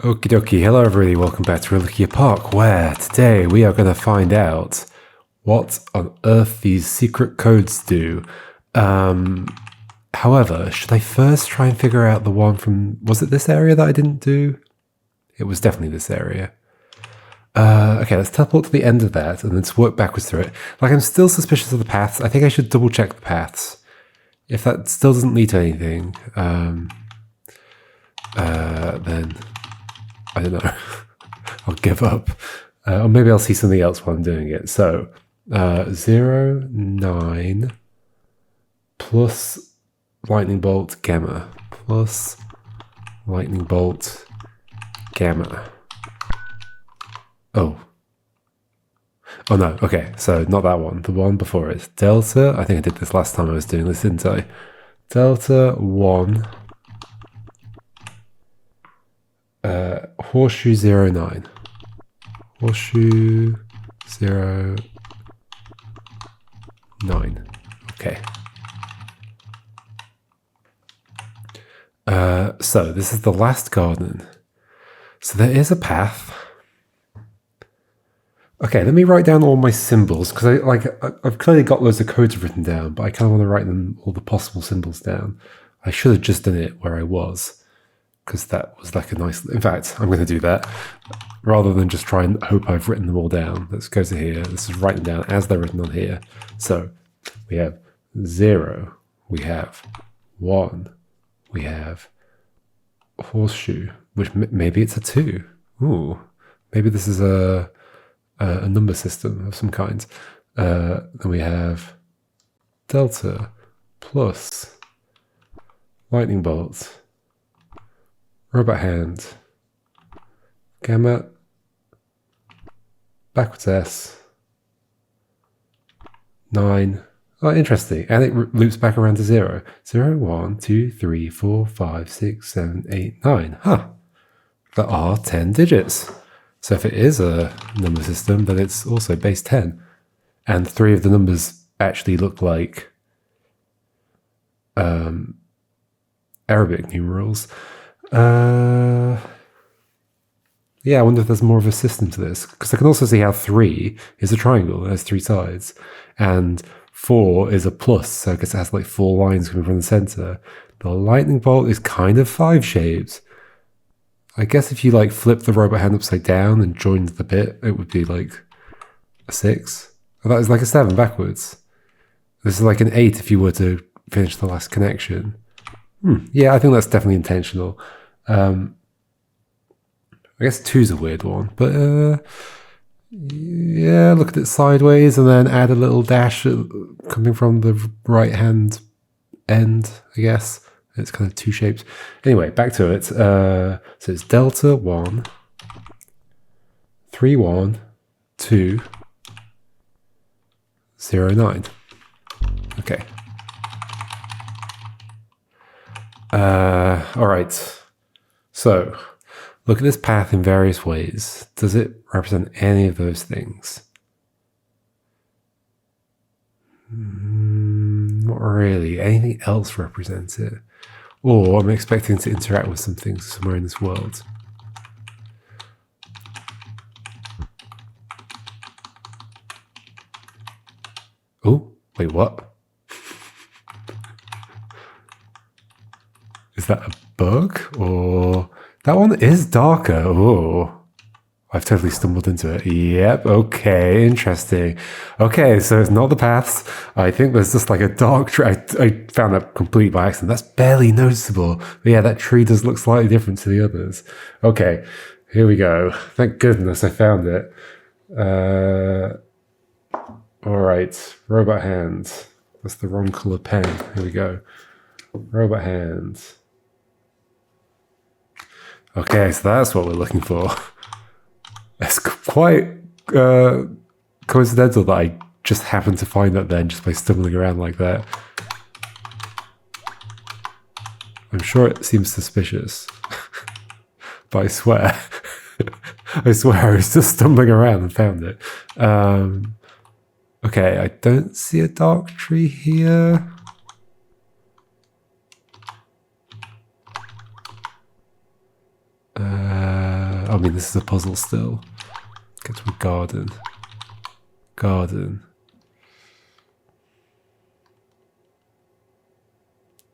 Okie dokie, hello everybody, welcome back to Reliquia Park, where today we are going to find out what on earth these secret codes do. However, should I first try and figure out the one from, was it this area that I didn't do? It was definitely this area. Okay, let's teleport to the end of that and let's work backwards through it. Like, I'm still suspicious of the paths. I think I should double check the paths. If that still doesn't lead to anything, then I don't know. I'll give up. Or maybe I'll see something else while I'm doing it. So, 0, 9, plus lightning bolt, gamma. Plus lightning bolt, gamma. Oh. Oh no, okay, so not that one. The one before it. Delta, I think I did this last time I was doing this, didn't I? Delta 1. Horseshoe 09. Horseshoe 09. Okay. So this is the last garden. So there is a path. Okay, let me write down all my symbols because I've clearly got loads of codes written down, but I kind of want to write them all the possible symbols down. I should have just done it where I was, because that was like a nice. In fact, I'm going to do that rather than just try and hope I've written them all down. Let's go to here. Let's just write them down as they're written on here. So we have 0, we have 1, we have horseshoe, which maybe it's a 2. Ooh, maybe this is a number system of some kind. Then we have delta plus lightning bolt, robot hand, gamma, backwards S, 9. Oh, interesting. And it loops back around to 0. 0, 1, 2, 3, 4, 5, 6, 7, 8, 9. Huh. There are 10 digits. So if it is a number system, then it's also base 10. And 3 of the numbers actually look like Arabic numerals. Yeah, I wonder if there's more of a system to this. Because I can also see how 3 is a triangle. It has 3 sides. And 4 is a plus. So I guess it has like 4 lines coming from the center. The lightning bolt is kind of 5 shapes. I guess if you like flip the robot hand upside down and joined the bit, it would be like a 6. Oh, that is like a 7 backwards. This is like an 8 if you were to finish the last connection. Yeah, I think that's definitely intentional. I guess 2's a weird one, but yeah, look at it sideways and then add a little dash coming from the right hand end, I guess. It's kind of 2 shapes. Anyway, back to it. So it's delta 1, 3, 1, 2, 0, 9. Okay. All right. So look at this path in various ways. Does it represent any of those things? Not really. Anything else represents it? Or I'm expecting to interact with some things somewhere in this world. Oh, wait, what? Is that a bug? Or that one is darker. Oh, I've totally stumbled into it. Yep, okay, interesting. Okay, so it's not the paths. I think there's just like a dark tree. I found that completely by accident. That's barely noticeable. But yeah, that tree does look slightly different to the others. Okay, here we go. Thank goodness I found it. All right, robot hand. That's the wrong color pen. Here we go. Robot hand. Okay, so that's what we're looking for. It's quite coincidental that I just happened to find that then just by stumbling around like that. I'm sure it seems suspicious, but I swear, I swear I was just stumbling around and found it. Okay, I don't see a dark tree here. I mean, this is a puzzle still. Get to a garden. Garden.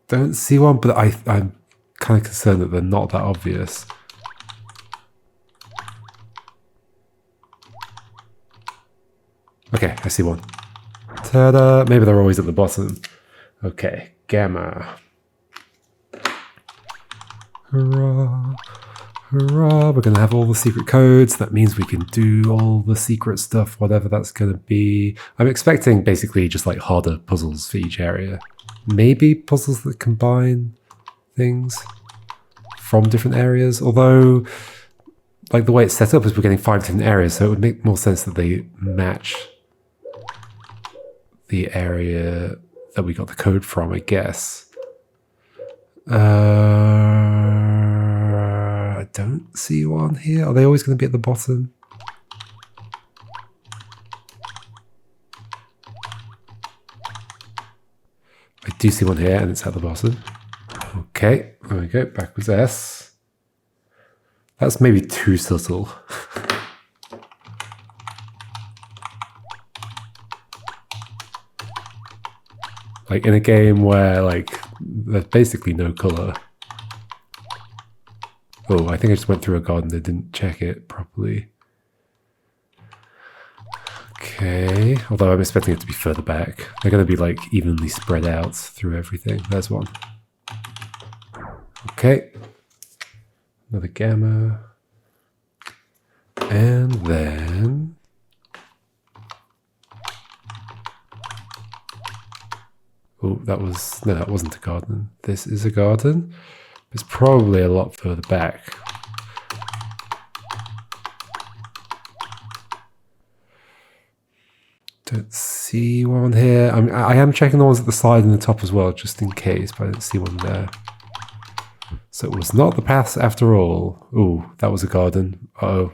Don't see one, but I'm kind of concerned that they're not that obvious. Okay, I see one. Ta-da! Maybe they're always at the bottom. Okay, gamma. Hurrah! Hurrah! We're going to have all the secret codes. That means we can do all the secret stuff, whatever that's going to be. I'm expecting basically just like harder puzzles for each area. Maybe puzzles that combine things from different areas. Although, like the way it's set up is we're getting 5 different areas, so it would make more sense that they match the area that we got the code from, I guess. I don't see one here. Are they always going to be at the bottom? I do see one here, and it's at the bottom. Okay, there we go. Backwards S. That's maybe too subtle. Like in a game where like there's basically no color. Oh, I think I just went through a garden that didn't check it properly. Okay, although I'm expecting it to be further back. They're going to be like evenly spread out through everything. There's one. Okay. Another gamma. And then... Oh, that was... No, that wasn't a garden. This is a garden. It's probably a lot further back. Don't see one here. I am checking the ones at the side and the top as well, just in case, but I don't see one there. So it was not the paths after all. Ooh, that was a garden. Uh-oh.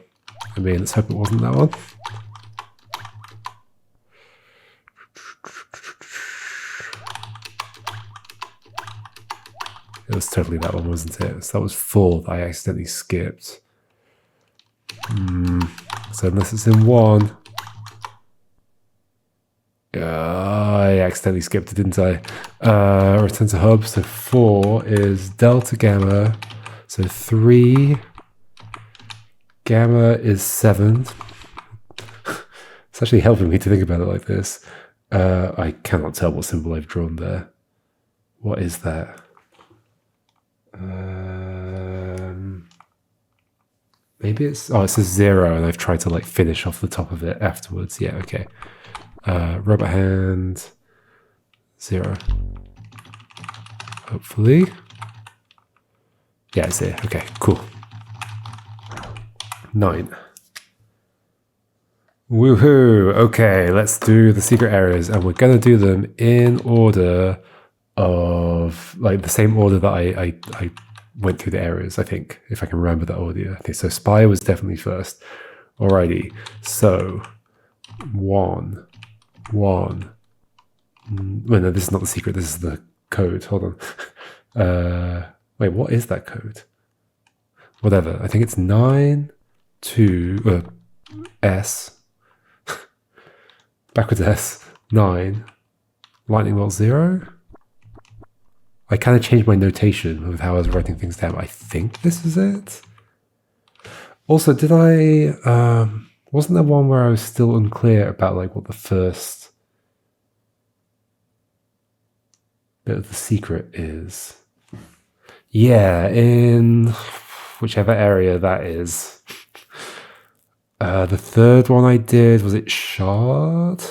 I mean, let's hope it wasn't that one. It was totally that one, wasn't it? So that was 4 that I accidentally skipped. So unless it's in 1... I accidentally skipped it, didn't I? Return to hub. So 4 is delta gamma. So 3 gamma is 7. It's actually helping me to think about it like this. I cannot tell what symbol I've drawn there. What is that? Maybe it's... Oh, it says 0 and I've tried to like finish off the top of it afterwards. Yeah, okay. Robot hand 0. Hopefully. Yeah, it's here. Okay, cool. 9. Woohoo! Okay, let's do the secret areas, and we're gonna do them in order of like the same order that I went through the areas, I think, if I can remember that order. Okay, so spy was definitely first. Alrighty, so 1. Well, no, this is not the secret. This is the code. Hold on. Wait, what is that code? Whatever. I think it's 9 2 S. Backwards S 9. Lightning bolt 0. I kind of changed my notation with how I was writing things down. I think this is it. Also, did I? Wasn't there one where I was still unclear about like what the first bit of the secret is? Yeah, in whichever area that is. The third one I did, was it shard?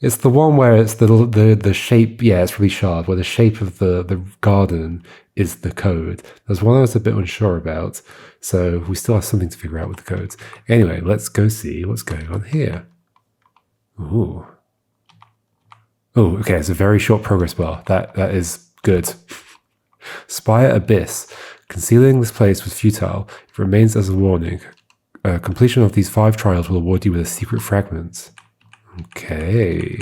It's the one where it's the shape, yeah, it's really shard, where the shape of the garden is the code. There's one I was a bit unsure about, so we still have something to figure out with the codes. Anyway, let's go see what's going on here. Ooh. Oh, okay, it's a very short progress bar. That is good. Spire Abyss. Concealing this place was futile. It remains as a warning. Completion of these 5 trials will award you with a secret fragment. Okay.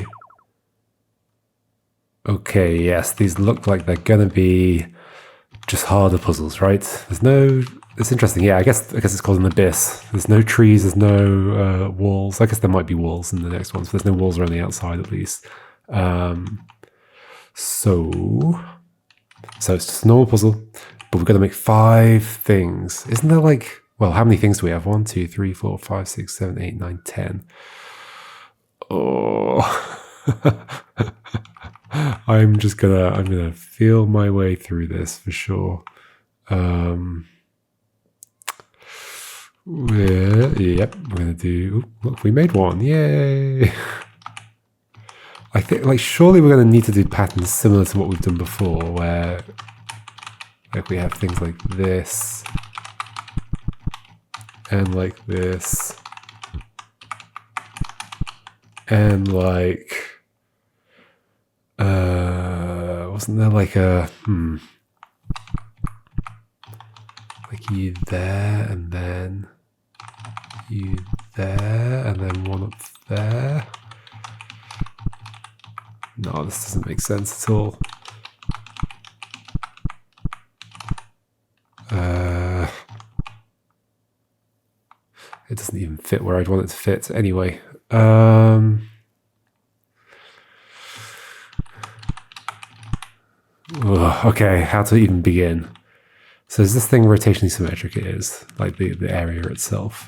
Okay, yes, these look like they're gonna be just harder puzzles, right? There's no It's interesting. Yeah, I guess it's called an abyss. There's no trees. There's no walls. I guess there might be walls in the next one. So there's no walls around the outside, at least. So it's just a normal puzzle, but we've got to make 5 things. Isn't there like, well, how many things do we have? 1, 2, 3, 4, 5, 6, 7, 8, 9, 10. Oh, I'm gonna feel my way through this for sure. Yep, we're gonna do. Look, we made one! Yay! I think, like, surely we're gonna need to do patterns similar to what we've done before, where, like, we have things like this, and like this, and like, wasn't there like a like you there, and then you there, and then one up there? No, this doesn't make sense at all. It doesn't even fit where I'd want it to fit. Anyway, okay, how to even begin? So is this thing rotationally symmetric? It is, like the area itself.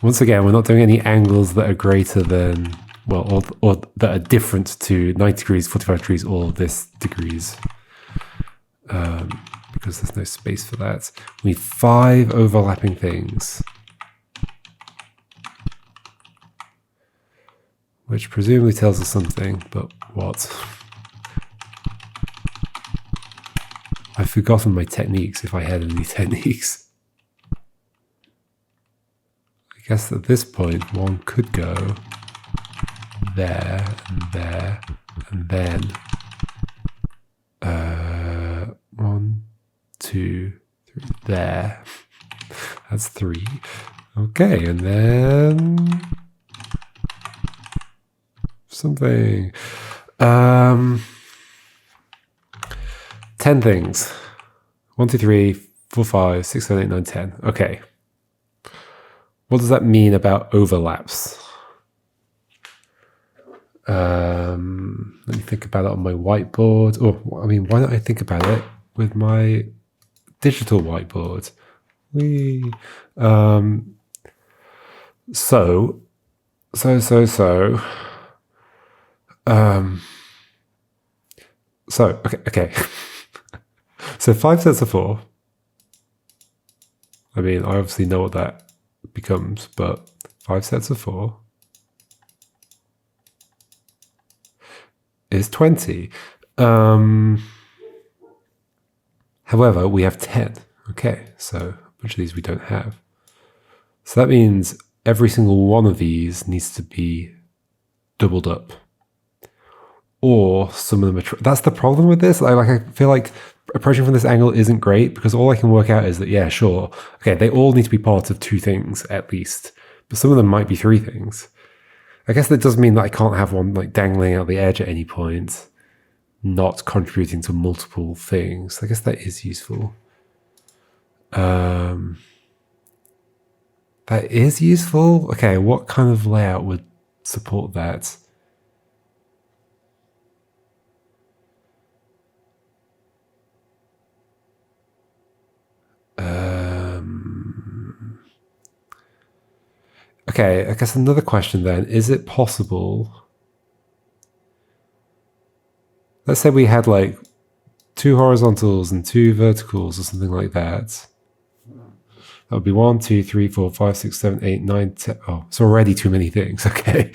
Once again, we're not doing any angles that are greater than, well, or that are different to 90 degrees, 45 degrees, or this degrees. Because there's no space for that. We need 5 overlapping things. Which presumably tells us something, but what? I've forgotten my techniques, if I had any techniques. I guess at this point, one could go there, and then 1, 2, 3, there. That's 3. Okay, and then something. 10 things. 1, 2, 3, 4, 5, 6, 7, 8, 9, 10. Okay. What does that mean about overlaps? Let me think about it on my whiteboard. Or, I mean, why don't I think about it with my digital whiteboard? So. Okay. So 5 sets of 4. I mean, I obviously know what that becomes, but 5 sets of 4 is 20. However, we have 10. Okay, so which of these we don't have. So that means every single one of these needs to be doubled up. Or some of them are... That's the problem with this. I feel like approaching from this angle isn't great, because all I can work out is that, yeah, sure, okay, they all need to be part of 2 things at least, but some of them might be 3 things. I guess that does mean that I can't have one like dangling out the edge at any point, not contributing to multiple things. I guess that is useful. That is useful. Okay, what kind of layout would support that? Okay, I guess another question then, is it possible... Let's say we had like 2 horizontals and 2 verticals or something like that. That would be 1, 2, 3, 4, 5, 6, 7, 8, 9, 10. Oh, it's already too many things. Okay.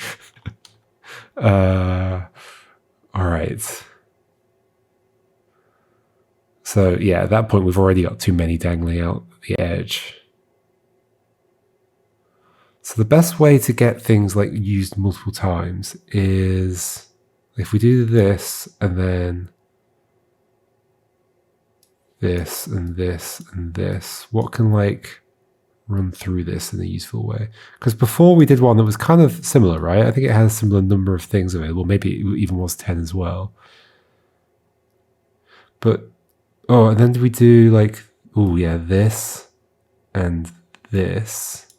All right. So yeah, at that point, we've already got too many dangling out the edge. So the best way to get things like used multiple times is if we do this and then this and this and this, what can like run through this in a useful way. Because before we did one that was kind of similar, right? I think it had a similar number of things available. Maybe it even was 10 as well. But, oh, and then did we do like, oh yeah, this and this.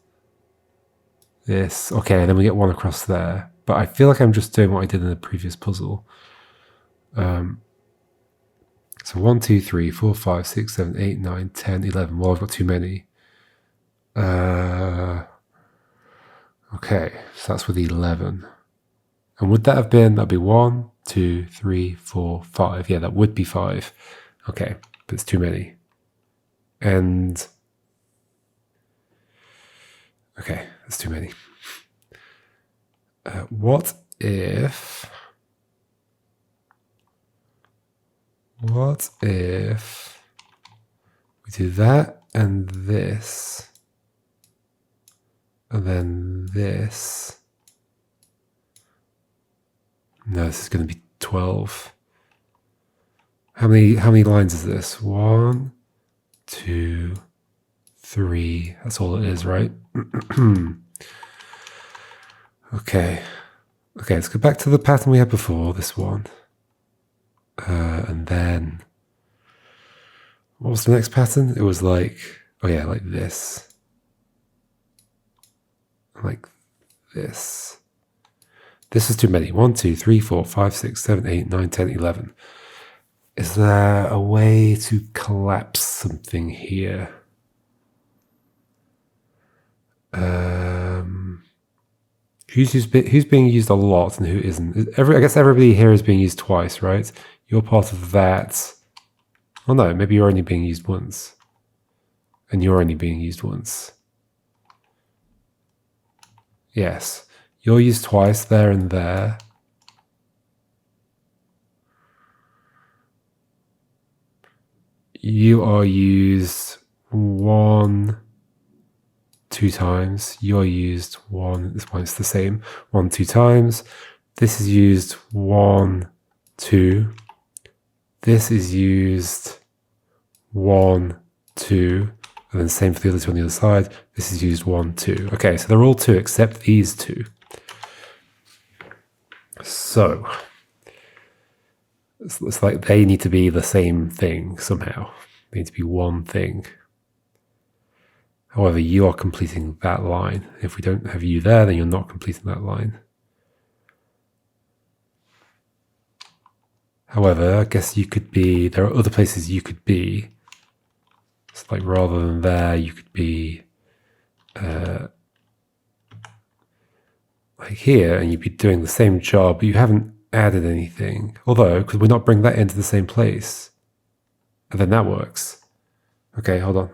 This. Okay, and then we get one across there. But I feel like I'm just doing what I did in the previous puzzle. So 1, 2, 3, 4, 5, 6, 7, 8, 9, 10, 11. Well, I've got too many. Okay, so that's with 11. And would that have been, that'd be 1, 2, 3, 4, 5. Yeah, that would be 5. Okay, but it's too many. And, okay, that's too many. What if we do that and this, and then this? No, this is going to be 12. How many lines is this? 1, 2, 3. That's all it is, right? Okay, let's go back to the pattern we had before, this one. And then, what was the next pattern? It was like, oh yeah, like this. Like this. This is too many. 1, 2, 3, 4, 5, 6, 7, 8, 9, 10, 11. Is there a way to collapse something here? Who's being used a lot and who isn't? I guess everybody here is being used twice, right? You're part of that. Oh no, maybe you're only being used once. And you're only being used once. Yes. You're used twice there and there. You are used 1, 2 times. You're used 1. This one's the same. 1, 2 times. This is used 1, 2. This is used 1, 2. And then same for the other two on the other side. This is used 1, 2. Okay, so they're all 2 except these 2. So it's like they need to be the same thing somehow. They need to be one thing. However, you are completing that line. If we don't have you there, then you're not completing that line. However, I guess you could be, there are other places you could be. It's like rather than there, you could be like here, and you'd be doing the same job, but you haven't added anything. Although, could we not bring that into the same place? And then that works. Okay, hold on.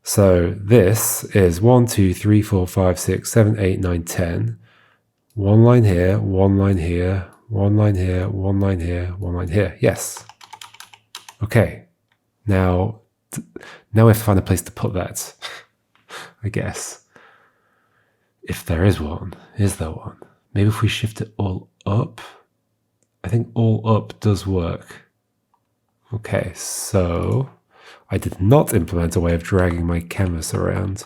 So this is 1, 2, 3, 4, 5, 6, 7, 8, 9, 10. One line here, one line here, one line here, one line here, one line here. Yes. Okay. Now we have to find a place to put that, I guess. If there is one. Is there one? Maybe if we shift it all up. I think all up does work. Okay, so I did not implement a way of dragging my canvas around.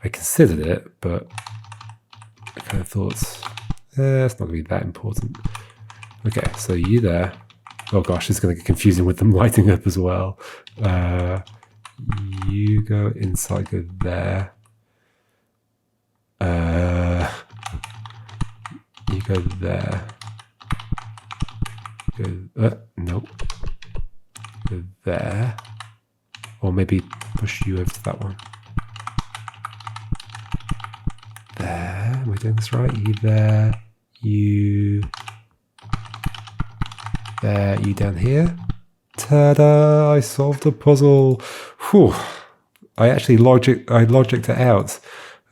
I considered it, but I kind of thought, it's not going to be that important. Okay, so you there. Oh gosh, it's going to get confusing with them lighting up as well. You go inside, go there. You go there. Go, nope. Go there. Or maybe push you over to that one. There. Am I doing this right? You there. You there. You down here. Ta-da! I solved the puzzle. Whew. I actually logicked it out.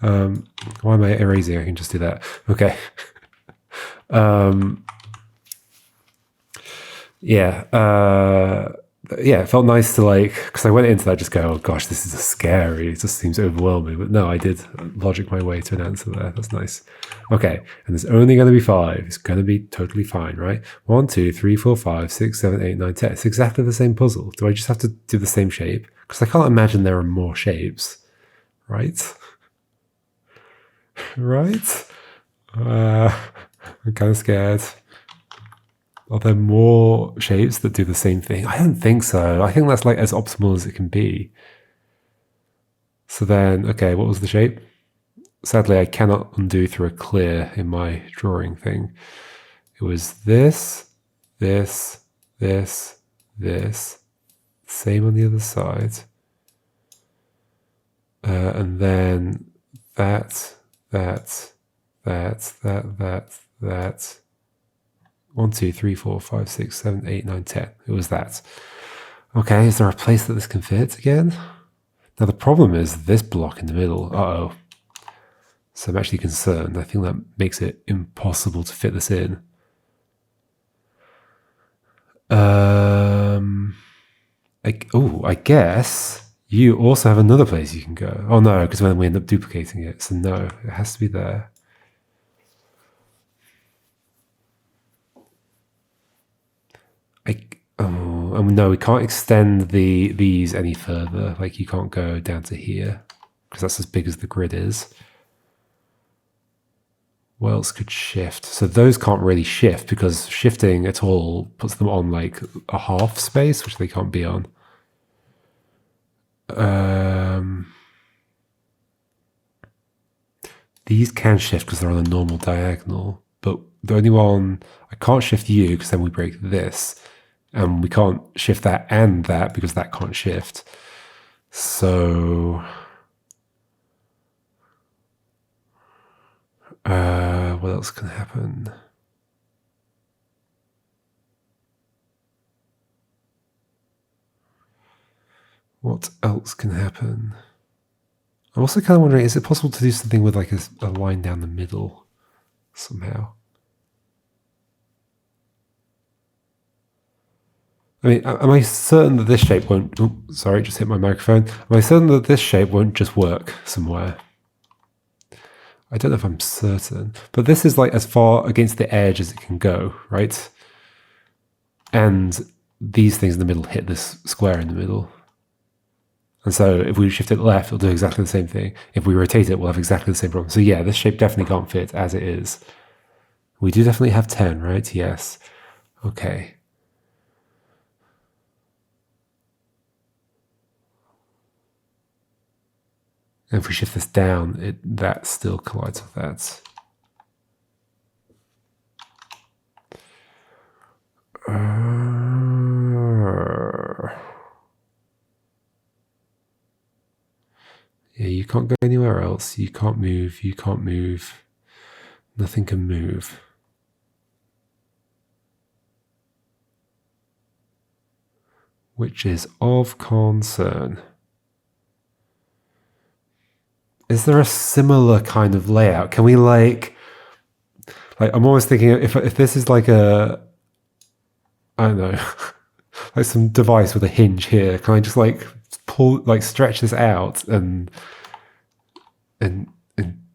Why am I erasing? I can just do that. Okay. Yeah. yeah, it felt nice to like, because I went into that just go, oh gosh, this is scary. It just seems overwhelming. But no, I did logic my way to an answer there. That's nice. Okay, and there's only going to be 5. It's going to be totally fine, right? 1, 2, 3, 4, 5, 6, 7, 8, 9, 10. It's exactly the same puzzle. Do I just have to do the same shape? Because I can't imagine there are more shapes, right? Right? I'm kind of scared. Are there more shapes that do the same thing? I don't think so. I think that's like as optimal as it can be. So then, okay, what was the shape? Sadly, I cannot undo through a clear in my drawing thing. It was this, this, this, this. Same on the other side. And then that, that, that, that. 1, 2, 3, 4, 5, 6, 7, 8, 9, 10. It was that. Okay, is there a place that this can fit again? Now the problem is this block in the middle. Uh-oh. So I'm actually concerned. I think that makes it impossible to fit this in. I guess you also have another place you can go. Oh no, because then we end up duplicating it. So no, it has to be there. No, we can't extend these any further. Like you can't go down to here because that's as big as the grid is. What else could shift? So those can't really shift because shifting at all puts them on like a half space, which they can't be on. These can shift because they're on a normal diagonal, but the only one I can't shift you because then we break this. And we can't shift that and that because that can't shift. So what else can happen? What else can happen? I'm also kind of wondering, is it possible to do something with like a line down the middle somehow? I mean, am I certain that this shape won't... Oh, sorry, just hit my microphone. Am I certain that this shape won't just work somewhere? I don't know if I'm certain. But this is like as far against the edge as it can go, right? And these things in the middle hit this square in the middle. And so if we shift it left, it'll do exactly the same thing. If we rotate it, we'll have exactly the same problem. So yeah, this shape definitely can't fit as it is. We do definitely have 10, right? Yes. Okay. And if we shift this down, that still collides with that. Yeah, you can't go anywhere else. You can't move. You can't move. Nothing can move. Which is of concern. Is there a similar kind of layout? Can we like I'm always thinking if this is like a, I don't know, like some device with a hinge here, can I just like stretch this out and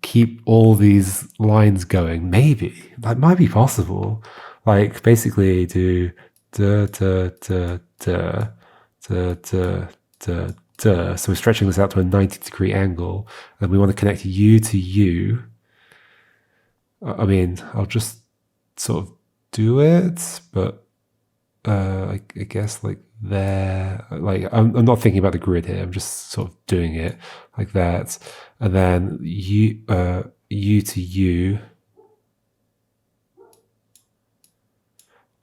keep all these lines going? Maybe that might be possible. Like basically do da da da da da da da da. So we're stretching this out to a 90-degree angle, and we want to connect you to you. I mean, I'll just sort of do it, but I guess like there, like I'm not thinking about the grid here. I'm just sort of doing it like that, and then you to you,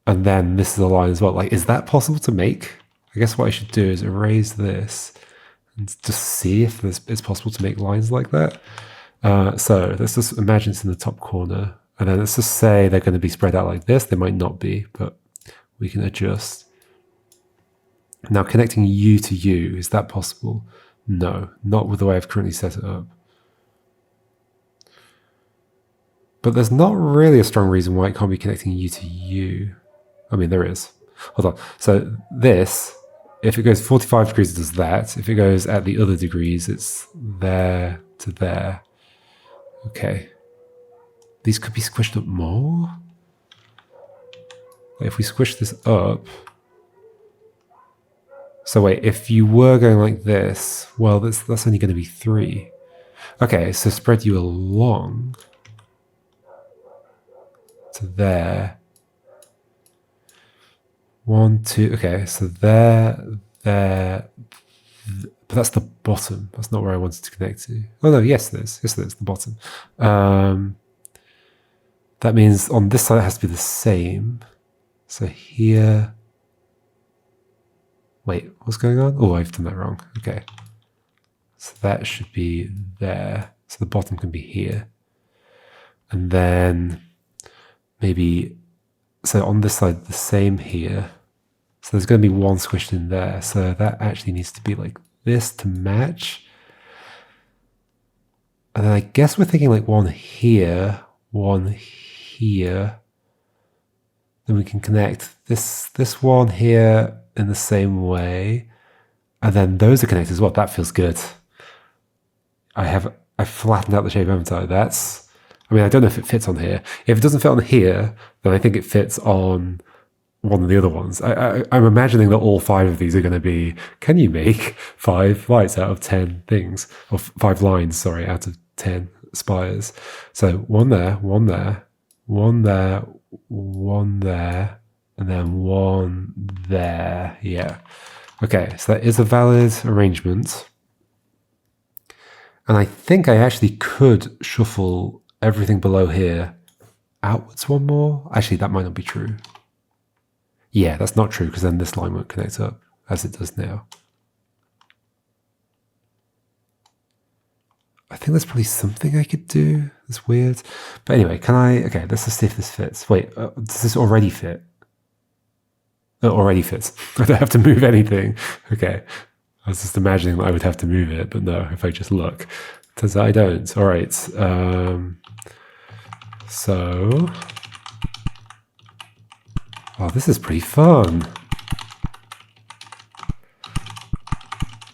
and then this is a line as well. Like, is that possible to make? I guess what I should do is erase this and just see if it's possible to make lines like that. So let's just imagine it's in the top corner, and then let's just say they're going to be spread out like this. They might not be, but we can adjust. Now connecting you to you, is that possible? No, not with the way I've currently set it up. But there's not really a strong reason why it can't be connecting you to you. I mean, there is. Hold on. So this If it goes 45 degrees, it does that. If it goes at the other degrees, it's there to there. Okay. These could be squished up more. If we squish this up... So wait, if you were going like this, well, that's only going to be 3. Okay, so spread you along to there. 1, 2, okay, so there, but that's the bottom. That's not where I wanted to connect to. Oh no, yes it is. Yes it is, the bottom. That means on this side it has to be the same. So here... Wait, what's going on? Oh, I've done that wrong. Okay. So that should be there. So the bottom can be here. And then maybe... So on this side, the same here. So there's going to be 1 squished in there. So that actually needs to be like this to match. And then I guess we're thinking like 1 here, 1 here. Then we can connect this one here in the same way. And then those are connected as well. That feels good. I flattened out the shape, haven't I? I mean, I don't know if it fits on here. If it doesn't fit on here, then I think it fits on one of the other ones. I'm imagining that all 5 of these are going to be, can you make 5 lights out of 10 things? Or 5 lines, sorry, out of 10 spires. So 1 there, 1 there, 1 there, 1 there, and then 1 there. Yeah. Okay, so that is a valid arrangement. And I think I actually could shuffle everything below here outwards 1 more. Actually, that might not be true. Yeah, that's not true, because then this line won't connect up as it does now. I think there's probably something I could do. That's weird. But anyway, okay, let's just see if this fits. Wait, does this already fit? It already fits. I don't have to move anything. Okay. I was just imagining that I would have to move it, but no, if I just look. Turns out I don't. All right. So... Oh, this is pretty fun.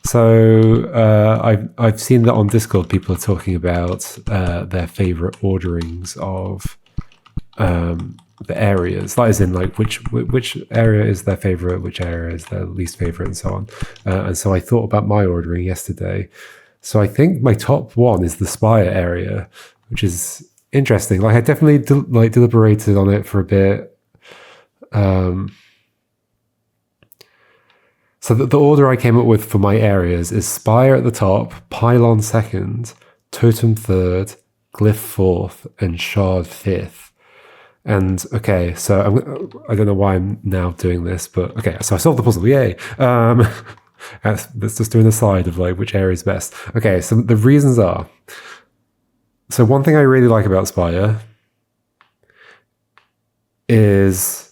So I've seen that on Discord people are talking about their favorite orderings of the areas. That is in like which area is their favorite, which area is their least favorite, and so on. And so I thought about my ordering yesterday. So I think my top 1 is the Spire area, which is interesting. Like I definitely deliberated on it for a bit. So the order I came up with for my areas is Spire at the top, Pylon 2nd, Totem 3rd, Glyph 4th, and Shard 5th. And okay, so I don't know why I'm now doing this, but okay, so I solved the puzzle, yay! Let's just do an aside of like which area is best. Okay, so the reasons are, so one thing I really like about Spire is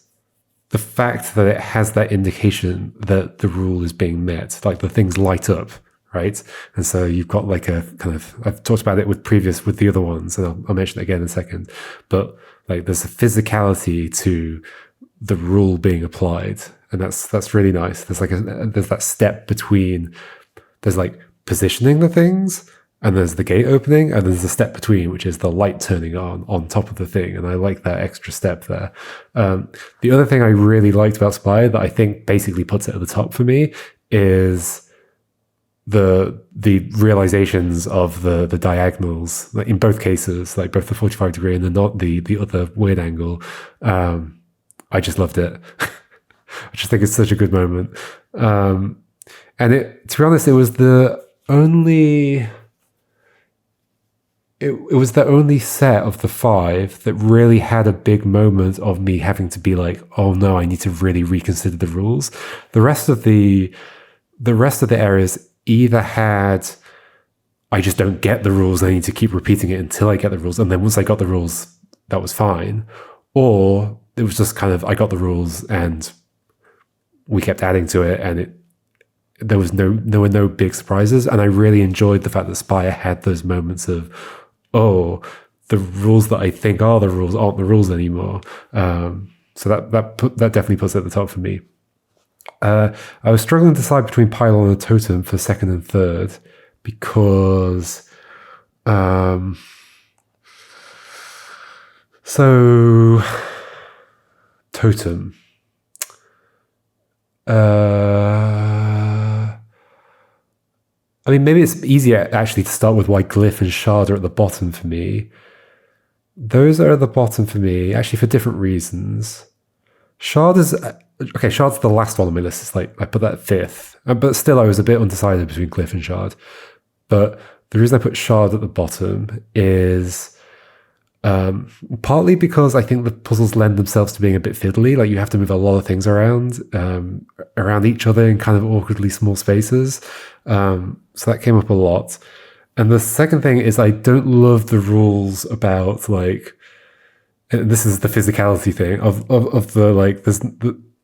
the fact that it has that indication that the rule is being met, like the things light up, right? And so you've got like a kind of, I've talked about it with the other ones, and I'll mention it again in a second, but like there's a physicality to the rule being applied, and that's really nice. There's that step between, there's like positioning the things, and there's the gate opening, and there's a step between, which is the light turning on top of the thing. And I like that extra step there. The other thing I really liked about Spire that I think basically puts it at the top for me is the realizations of the diagonals, like in both cases, like both the 45 degree and the other weird angle. I just loved it. I just think it's such a good moment. And to be honest, it was the only... It was the only set of the 5 that really had a big moment of me having to be like, oh no, I need to really reconsider the rules. The rest of the areas either had, I just don't get the rules, I need to keep repeating it until I get the rules, and then once I got the rules, that was fine. Or it was just kind of, I got the rules and we kept adding to it, and there were no big surprises. And I really enjoyed the fact that Spire had those moments of, oh, the rules that I think are the rules aren't the rules anymore. So that definitely puts it at the top for me. I was struggling to decide between pylon and totem for second and third because so totem. I mean, maybe it's easier actually to start with why glyph and shard are at the bottom for me. Those are at the bottom for me, actually for different reasons. Shard is okay. Shard's the last one on my list. It's like I put that fifth, but still, I was a bit undecided between glyph and shard. But the reason I put shard at the bottom is partly because I think the puzzles lend themselves to being a bit fiddly. Like you have to move a lot of things around each other in kind of awkwardly small spaces. So that came up a lot. And the second thing is I don't love the rules about like, and this is the physicality thing of the like,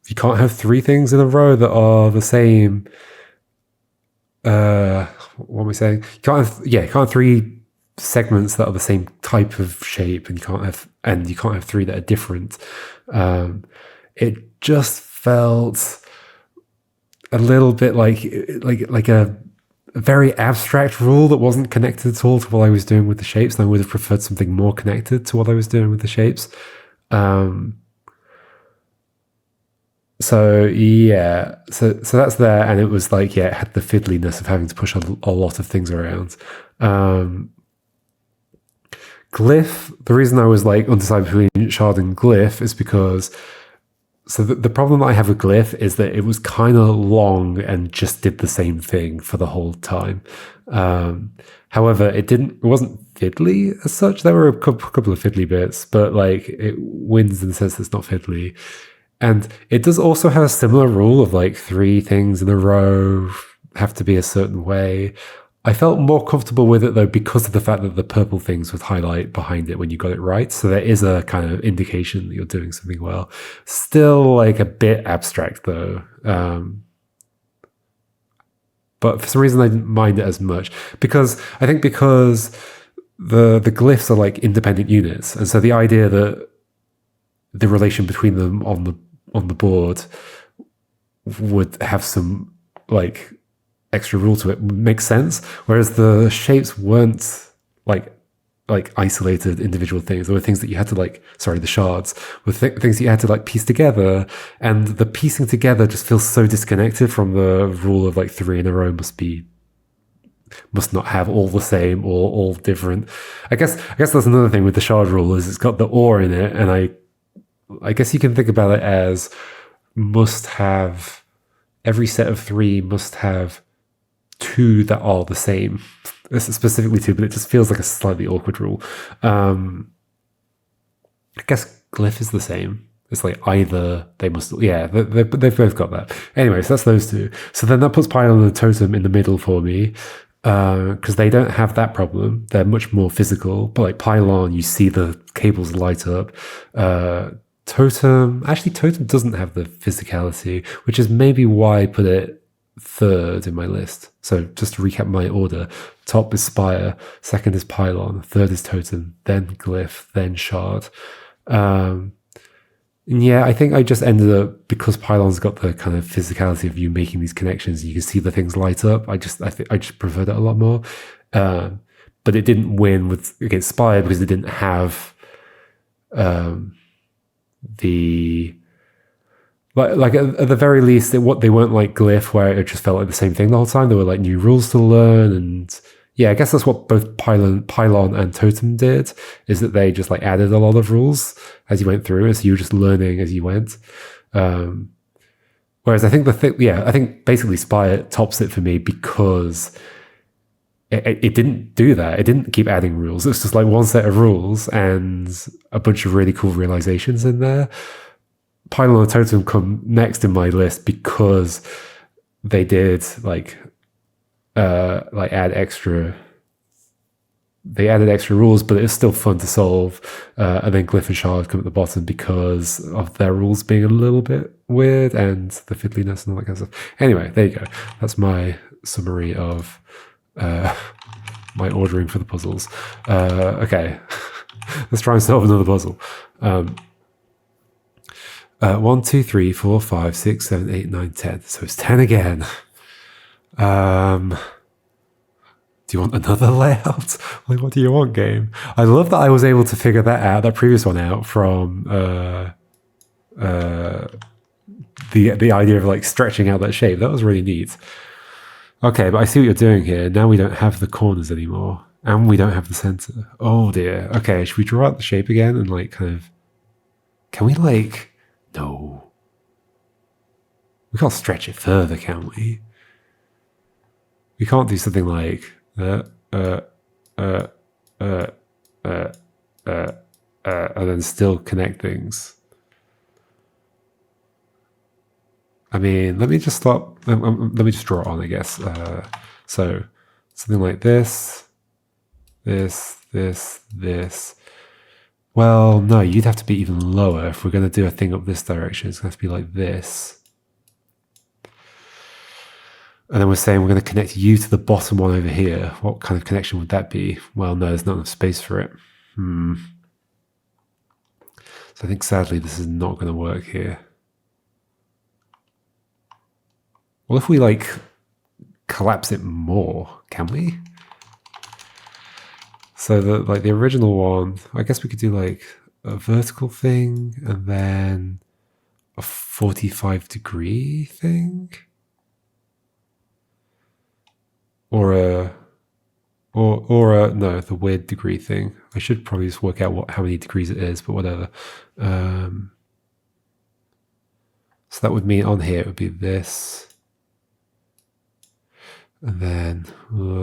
you can't have three things in a row that are the same. What am I saying? You can't have three segments that are the same type of shape, and you can't have three that are different. It just felt a little bit like a very abstract rule that wasn't connected at all to what I was doing with the shapes, and I would have preferred something more connected to what I was doing with the shapes. So that's there, and it was like, yeah, it had the fiddliness of having to push a lot of things around. Glyph, the reason I was like undecided between shard and glyph is because, so the problem that I have with glyph is that it was kind of long and just did the same thing for the whole time. However, it wasn't fiddly as such. There were a couple of fiddly bits, but like it wins in the sense that it's not fiddly. And it does also have a similar rule of like three things in a row have to be a certain way. I felt more comfortable with it though because of the fact that the purple things would highlight behind it when you got it right. So there is a kind of indication that you're doing something well. Still like a bit abstract though. But for some reason I didn't mind it as much because the glyphs are like independent units. And so the idea that the relation between them on the board would have some like extra rule to it makes sense, whereas the shapes weren't like isolated individual things. There were things that you had to the shards were things that you had to like piece together, and the piecing together just feels so disconnected from the rule of like three in a row must not have all the same or all different. I guess that's another thing with the shard rule is it's got the or in it, and I guess you can think about it as every set of three must have two that are the same. This is specifically two, but it just feels like a slightly awkward rule. I guess glyph is the same. It's like either they must, they've both got that. Anyway, so that's those two. So then that puts pylon and totem in the middle for me because they don't have that problem. They're much more physical. But like pylon, you see the cables light up. Totem doesn't have the physicality, which is maybe why I put it third in my list. So just to recap my order: top is spire, second is pylon, third is totem, then glyph, then shard. I think I just ended up, because pylon's got the kind of physicality of you making these connections, you can see the things light up. I just preferred it a lot more. But it didn't win against spire because it didn't have the like at the very least, they weren't like glyph where it just felt like the same thing the whole time. There were like new rules to learn, and yeah, I guess that's what both pylon and totem did, is that they just like added a lot of rules as you went through, so you were just learning as you went. Whereas I think I think basically spire tops it for me because it didn't do that. It didn't keep adding rules. It's just like one set of rules and a bunch of really cool realizations in there. Pylon and totem come next in my list because they did add extra. They added extra rules, but it's still fun to solve. And then glyph and shard come at the bottom because of their rules being a little bit weird and the fiddliness and all that kind of stuff. Anyway, there you go. That's my summary of my ordering for the puzzles. Okay, let's try and solve another puzzle. 1, 2, 3, 4, 5, 6, 7, 8, 9, 10. So it's 10 again. Do you want another layout? Like, what do you want, game? I love that I was able to figure that out, that previous one out, from the idea of like stretching out that shape. That was really neat. Okay, but I see what you're doing here. Now we don't have the corners anymore, and we don't have the center. Oh dear. Okay, should we draw out the shape again and like kind of? Can we like? No. We can't stretch it further, can we? We can't do something like and then still connect things. I mean, let me just stop. Let me just draw it on, I guess. So something like this, this. Well, no, you'd have to be even lower if we're going to do a thing up this direction. It's going to have to be like this. And then we're saying we're going to connect you to the bottom one over here. What kind of connection would that be? Well, no, there's not enough space for it. So I think sadly this is not going to work here. Well, if we like collapse it more, can we? So the original one, I guess we could do like a vertical thing and then a 45-degree thing. Or no, the weird degree thing. I should probably just work out how many degrees it is, but whatever. So that would mean on here it would be this. And then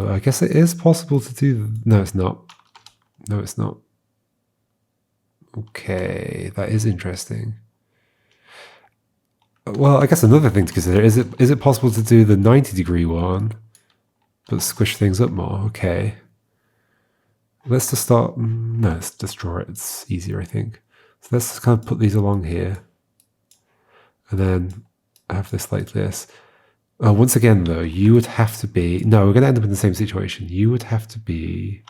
I guess it is possible to do. No, it's not. No, it's not. Okay, that is interesting. Well, I guess another thing to consider is it possible to do the 90-degree one? But squish things up more. Okay. Let's just start. No, let's just draw it. It's easier, I think. So let's just kind of put these along here. And then have this like this. Once again, though, you would have to be... No, we're going to end up in the same situation. You would have to be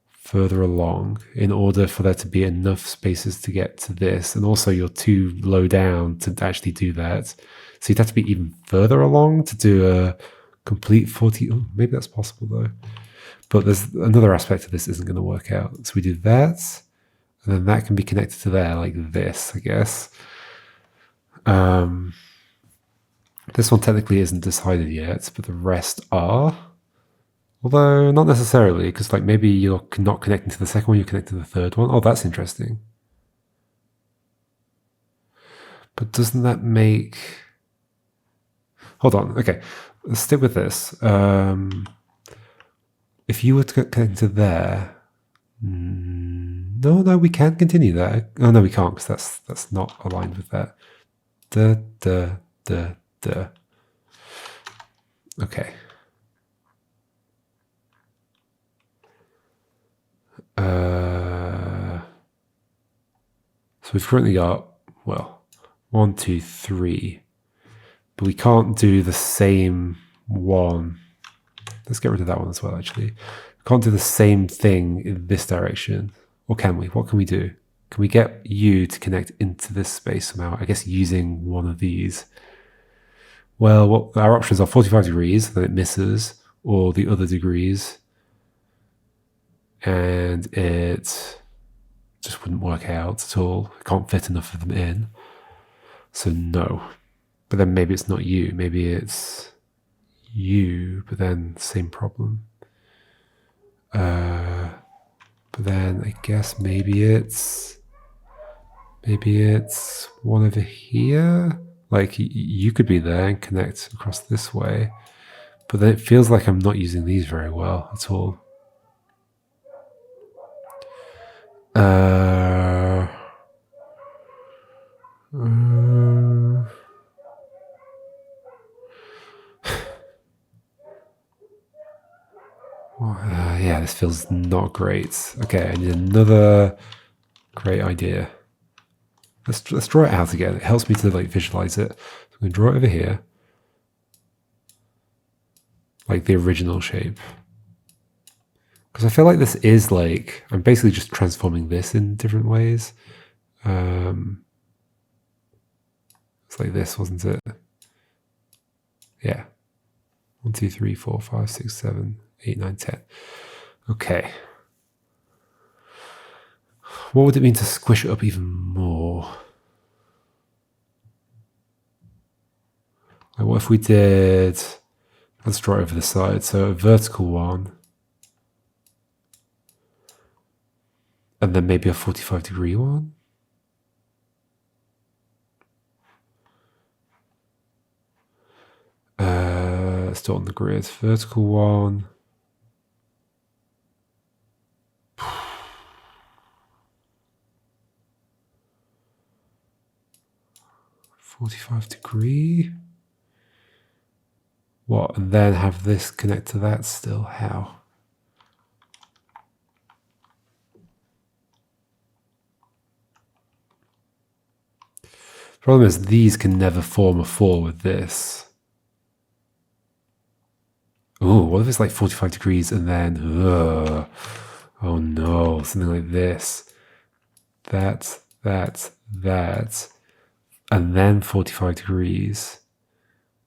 further along in order for there to be enough spaces to get to this. And also you're too low down to actually do that. So you'd have to be even further along to do a complete 40. Oh, maybe that's possible though. But there's another aspect of this isn't going to work out. So we do that, and then that can be connected to there like this, I guess. This one technically isn't decided yet, but the rest are. Although not necessarily, because like maybe you're not connecting to the second one, you're connecting to the third one. Oh, that's interesting. But doesn't that make... Hold on, okay. Let's stick with this. If you were to connect to there, no, we can continue there. Oh no, we can't because that's not aligned with that. Okay. So we've currently got 1, 2, 3. But we can't do the same one. Let's get rid of that one as well, actually. We can't do the same thing in this direction. Or can we? What can we do? Can we get you to connect into this space somehow? I guess using one of these. Well, our options are 45 degrees, then it misses, or the other degrees. And it just wouldn't work out at all. I can't fit enough of them in. So no. But then maybe it's not you. Maybe it's you, but then same problem. But then I guess maybe it's one over here. Like you could be there and connect across this way. But then it feels like I'm not using these very well at all. Yeah, this feels not great. Okay, I need another great idea. Let's draw it out again. It helps me to like visualize it. So I'm going to draw it over here, like the original shape. Because I feel like this is like, I'm basically just transforming this in different ways. It's like this, wasn't it? Yeah. 1, 2, 3, 4, 5, 6, 7, 8, 9, 10. Okay. What would it mean to squish it up even more? Like what if we did... Let's draw it over the side. So a vertical one. And then maybe a 45-degree one. Let's do it on the grid. Vertical one. $45-degree. What? And then have this connect to that still? How? Problem is these can never form a 4 with this. Oh, what if it's like 45 degrees and then... oh no, something like this. That. And then 45 degrees.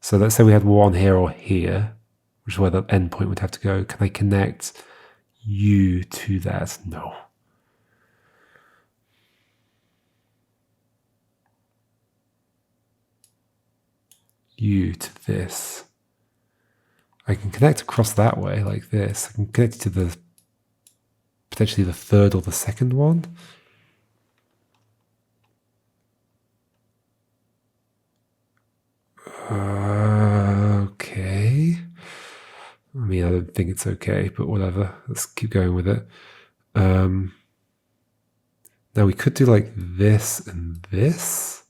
So let's say we had one here or here, which is where the endpoint would have to go. Can I connect you to that? No. You to this. I can connect across that way like this. I can connect it to the potentially the third or the second one. Okay. I mean, I don't think it's okay, but whatever. Let's keep going with it. Now we could do like this and this.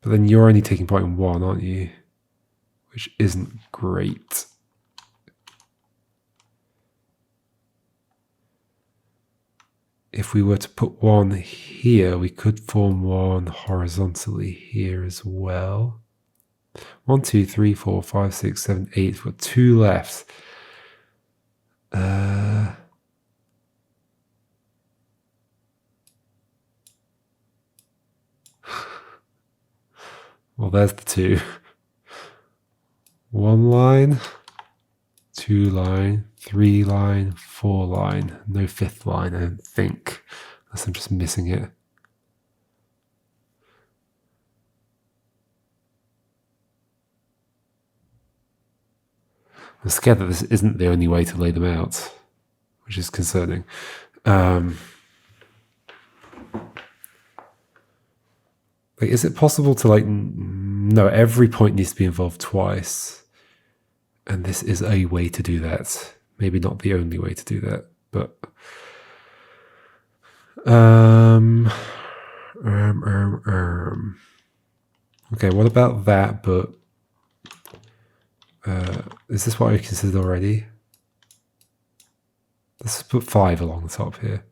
But then you're only taking part in one, aren't you? Which isn't great. If we were to put one here, we could form one horizontally here as well. 1, 2, 3, 4, 5, 6, 7, 8. We've got 2 left. Well, there's the 2. 1 line, 2 line, 3 line, 4 line. No 5th line, I don't think. Unless I'm just missing it. I'm scared that this isn't the only way to lay them out, which is concerning. Like, is it possible to like... No, every point needs to be involved twice. And this is a way to do that. Maybe not the only way to do that, but... Okay, what about that, but... is this what I considered already? Let's put 5 along the top here.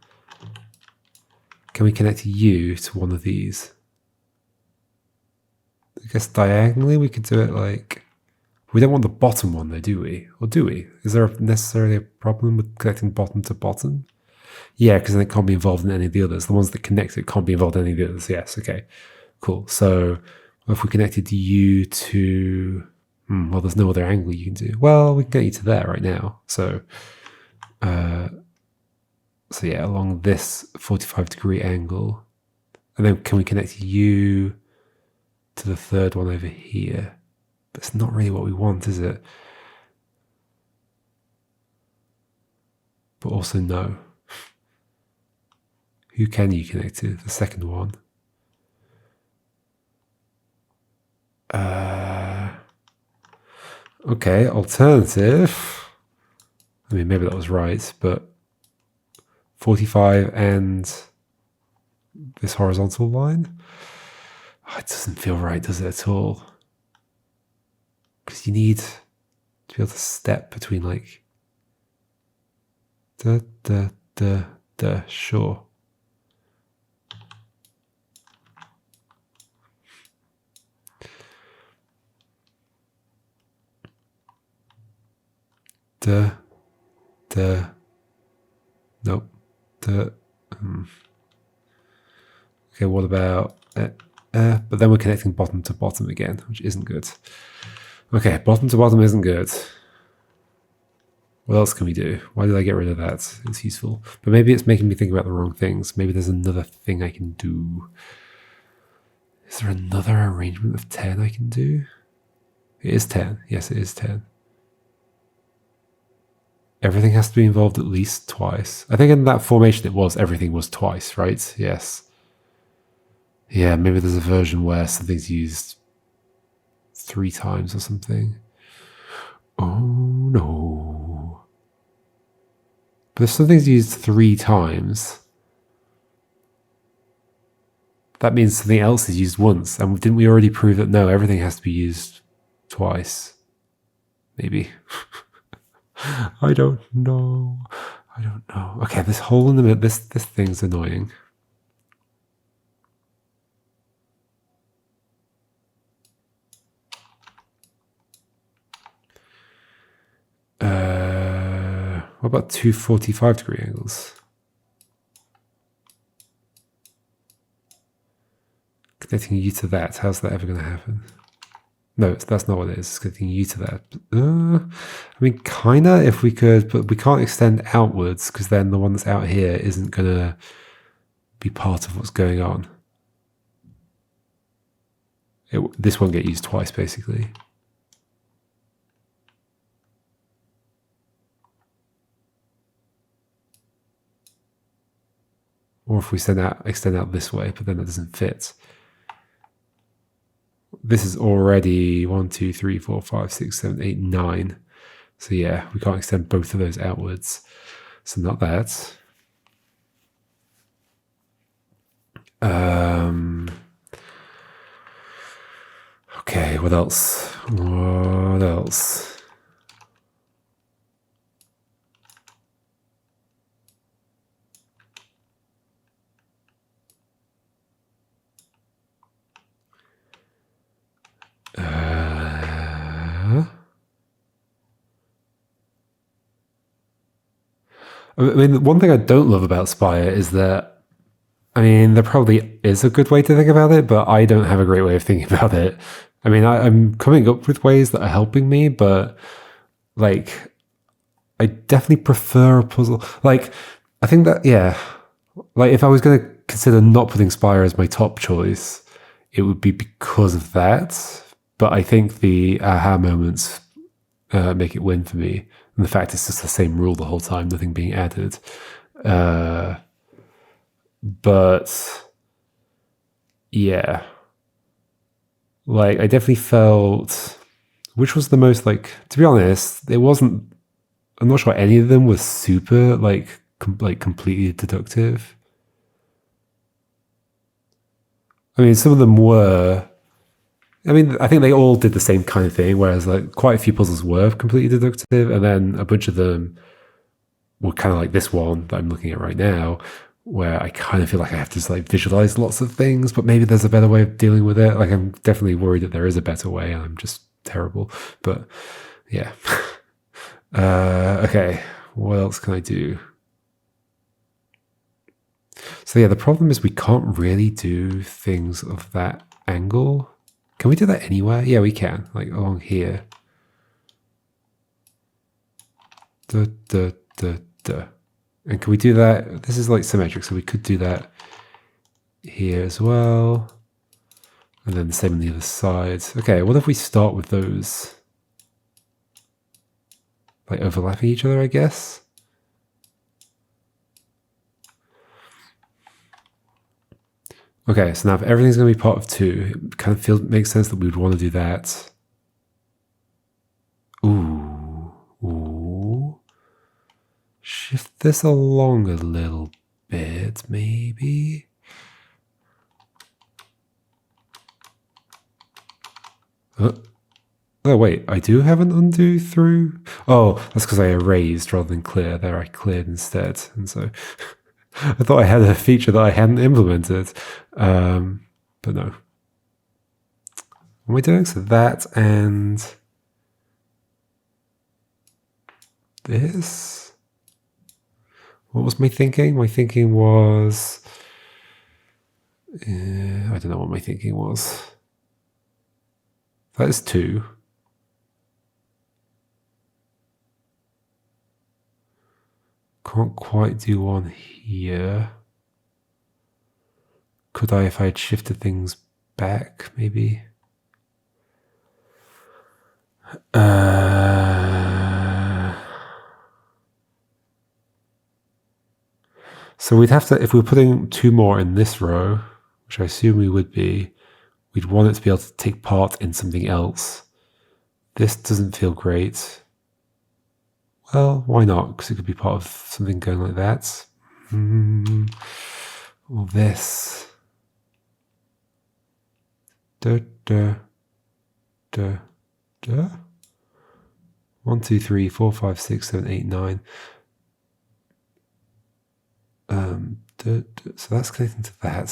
Can we connect you to one of these? I guess diagonally we could do it like... We don't want the bottom one though, do we? Or do we? Is there necessarily a problem with connecting bottom to bottom? Yeah, because then it can't be involved in any of the others. The ones that connect it can't be involved in any of the others. Yes, okay. Cool. So if we connected you to... well, there's no other angle you can do. Well, we can get you to there right now. So yeah, along this 45-degree angle. And then can we connect you to the third one over here? But it's not really what we want, is it? But also no. Who can you connect to? The second one. Okay, alternative. I mean, maybe that was right, but 45 and this horizontal line. Oh, it doesn't feel right, does it, at all? Because you need to be able to step between like sure. Nope. Okay, what about but then we're connecting bottom to bottom again, which isn't good. Okay, bottom to bottom isn't good. What else can we do? Why did I get rid of that? It's useful. But maybe it's making me think about the wrong things. Maybe there's another thing I can do. Is there another arrangement of 10 I can do? It is 10. Yes, it is 10. Everything has to be involved at least twice. I think in that formation everything was twice, right? Yes. Yeah, maybe there's a version where something's used 3 times or something. Oh no. But if something's used 3 times, that means something else is used once. And didn't we already prove that no, everything has to be used twice? Maybe. I don't know. I don't know. Okay, this hole in the middle, this thing's annoying. What about 2 45-degree angles? Connecting you to that. How's that ever going to happen? No, that's not what it is. It's connecting you to that. I mean, kind of if we could, but we can't extend outwards because then the one that's out here isn't going to be part of what's going on. This won't get used twice, basically. Or if we extend out this way, but then that doesn't fit. This is already 1, 2, 3, 4, 5, 6, 7, 8, 9. So yeah, we can't extend both of those outwards. So not that. Okay, what else? What else? I mean, one thing I don't love about Spire is that, I mean, there probably is a good way to think about it, but I don't have a great way of thinking about it. I mean, I'm coming up with ways that are helping me, but like, I definitely prefer a puzzle. Like, I think that, yeah, like if I was going to consider not putting Spire as my top choice, it would be because of that. But I think the aha moments make it win for me. And the fact it's just the same rule the whole time, nothing being added. But yeah, like I definitely felt, which was the most, like, to be honest, it wasn't, I'm not sure any of them was super like completely deductive. I mean, some of them were. I mean, I think they all did the same kind of thing, whereas like quite a few puzzles were completely deductive, and then a bunch of them were kind of like this one that I'm looking at right now, where I kind of feel like I have to just like visualize lots of things, but maybe there's a better way of dealing with it. Like I'm definitely worried that there is a better way, and I'm just terrible. But yeah. Okay, what else can I do? So yeah, the problem is we can't really do things of that angle. Can we do that anywhere? Yeah, we can, like along here. Duh, duh, duh, duh. And can we do that? This is like symmetric, so we could do that here as well. And then the same on the other side. Okay, what if we start with those like overlapping each other, I guess? Okay, so now if everything's going to be part of 2, it kind of makes sense that we would want to do that. Ooh. Shift this along a little bit, maybe. Oh, wait, I do have an undo through? Oh, that's because I erased rather than clear. There, I cleared instead. And so I thought I had a feature that I hadn't implemented. But no. What am I doing? So that and this. What was my thinking? My thinking was I don't know what my thinking was. That is 2. Can't quite do one here. Could I if I had shifted things back, maybe? So we'd have to, if we were putting 2 more in this row, which I assume we would be, we'd want it to be able to take part in something else. This doesn't feel great. Well, why not? Because it could be part of something going like that. Or this. Da, da, da, da. 1, 2, 3, 4, 5, 6, 7, 8, 9. So that's connecting to that.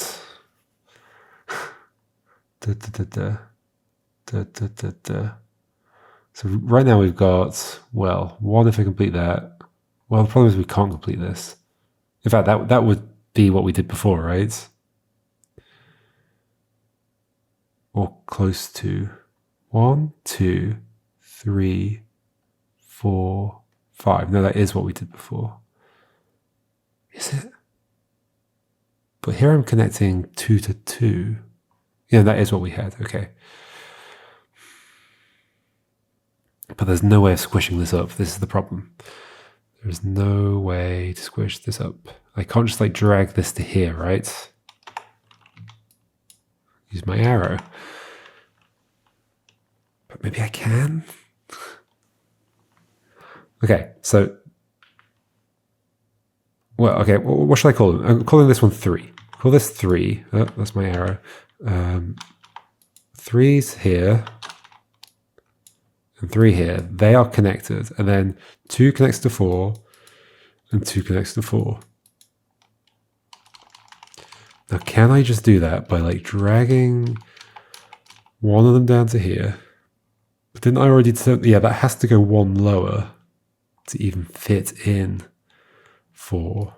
So right now we've got, well, 1 if I complete that. Well, the problem is we can't complete this. In fact, that would be what we did before, right? Or close to. 1, 2, 3, 4, 5. No, that is what we did before. Is it? But here I'm connecting 2 to 2. Yeah, that is what we had. Okay. But there's no way of squishing this up. This is the problem. There's no way to squish this up. I can't just like drag this to here, right? Use my arrow. But maybe I can. Okay, so... Well, okay, what should I call them? I'm calling this one 3. Call this 3. Oh, that's my arrow. 3's here. And 3 here. They are connected. And then 2 connects to 4. And 2 connects to 4. Now, can I just do that by like dragging one of them down to here? But didn't I already... Yeah, that has to go 1 lower to even fit in 4.